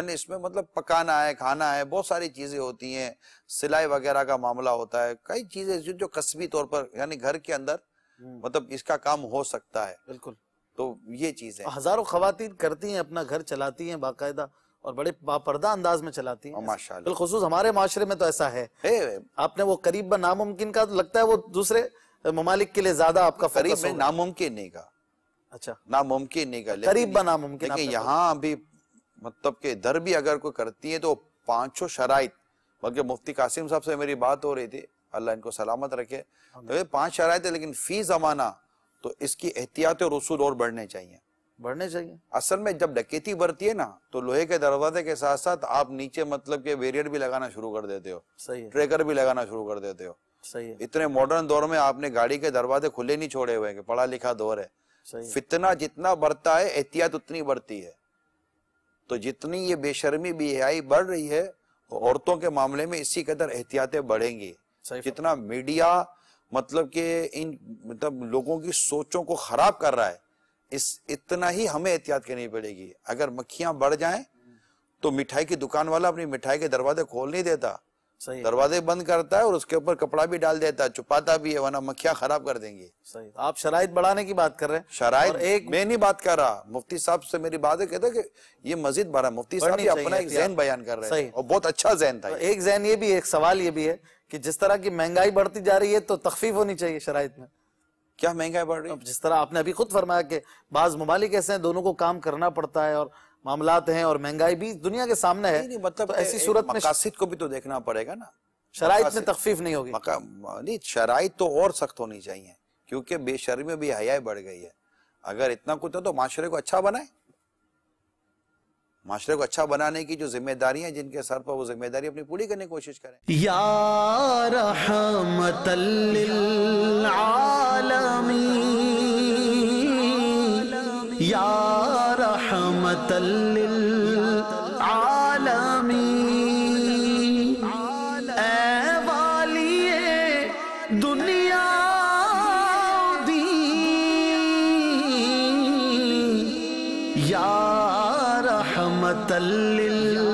اس میں مطلب پکانا ہے، کھانا ہے، بہت ساری چیزیں ہوتی ہیں، سلائی وغیرہ کا معاملہ ہوتا ہے، کئی چیزیں جو قصبی طور پر یعنی گھر کے اندر مطلب اس کا کام ہو سکتا ہے. بالکل. تو یہ چیز ہے. ہزاروں خواتین کرتی ہیں، اپنا گھر چلاتی ہیں باقاعدہ اور بڑے باپردہ انداز میں چلاتی ہیں. ماشاءاللہ. بالخصوص ہمارے معاشرے میں تو ایسا ہے. آپ نے وہ قریب ناممکن کا لگتا ہے وہ دوسرے ممالک کے لیے زیادہ آپ کا قریب میں ناممکن نہیں کا. اچھا، ناممکن نہیں کا، قریب ناممکن. لیکن یہاں بھی مطلب کہ ادھر بھی اگر کوئی کرتی ہے تو پانچوں شرائط، بلکہ مفتی قاسم صاحب سے میری بات ہو رہی تھی، اللہ ان کو سلامت رکھے، تو یہ 5 شرائط ہے، لیکن فی زمانہ تو اس کی احتیاط اور اصول اور بڑھنے چاہیے. اصل میں جب ڈکیتی بڑھتی ہے نا تو لوہے کے دروازے کے ساتھ ساتھ آپ نیچے مطلب کہ بیریئر بھی لگانا شروع کر دیتے ہو، ٹریکر بھی لگانا شروع کر دیتے ہو. اتنے ماڈرن دور میں آپ نے گاڑی کے دروازے کھلے نہیں چھوڑے ہوئے کہ پڑھا لکھا دور ہے. فتنہ جتنا بڑھتا ہے احتیاط اتنی بڑھتی ہے. تو جتنی یہ بے شرمی بے حیائی بڑھ رہی ہے عورتوں کے معاملے میں اسی قدر احتیاطیں بڑھیں گی. جتنا میڈیا مطلب کہ ان مطلب لوگوں کی سوچوں کو خراب کر رہا ہے، اتنا ہی ہمیں احتیاط کرنی پڑے گی. اگر مکھیاں بڑھ جائیں تو مٹھائی کی دکان والا اپنی مٹھائی کے دروازے کھول نہیں دیتا، دروازے بند کرتا ہے اور اس کے اوپر کپڑا بھی ڈال دیتا ہے، چھپاتا بھی ہے، ورنہ مکھیاں خراب کر دیں گی. آپ شرائط بڑھانے کی بات کر رہے ہیں. شرائط میں نہیں بات کر رہا، مفتی صاحب سے میری بات ہے، کہتا کہ یہ مزید بڑھا. مفتی صاحب بھی اپنا ایک ذہن بیان کر رہے ہیں اور بہت اچھا ذہن تھا. ایک ذہن یہ بھی ہے، ایک سوال یہ بھی ہے کہ جس طرح کی مہنگائی بڑھتی جا رہی ہے تو تخفیف ہونی چاہیے شرائط میں. کیا مہنگائی بڑھ رہی ہے؟ جس طرح آپ نے ابھی خود فرمایا کہ بعض ممالک ایسے ہیں دونوں کو کام کرنا پڑتا ہے اور معاملات ہیں اور مہنگائی بھی دنیا کے سامنے ہے. مطلب ایسی صورت میں مقاصد کو بھی تو دیکھنا پڑے گا نا شرائط میں تخفیف نہیں ہوگی؟ نہیں، شرائط تو اور سخت ہونی چاہیے، کیونکہ بے شرمی میں بھی حیاء بڑھ گئی ہے۔ اگر اتنا کچھ ہے تو معاشرے کو اچھا بنائے، معاشرے کو اچھا بنانے کی جو ذمہ داریاں جن کے سر پر، وہ ذمہ داری اپنی پوری کرنے کی کوشش کریں۔ یا رحمت للعالمین، یا رحمت للعالمین، اے والی دنیا دی، یا رحمت للعالمین۔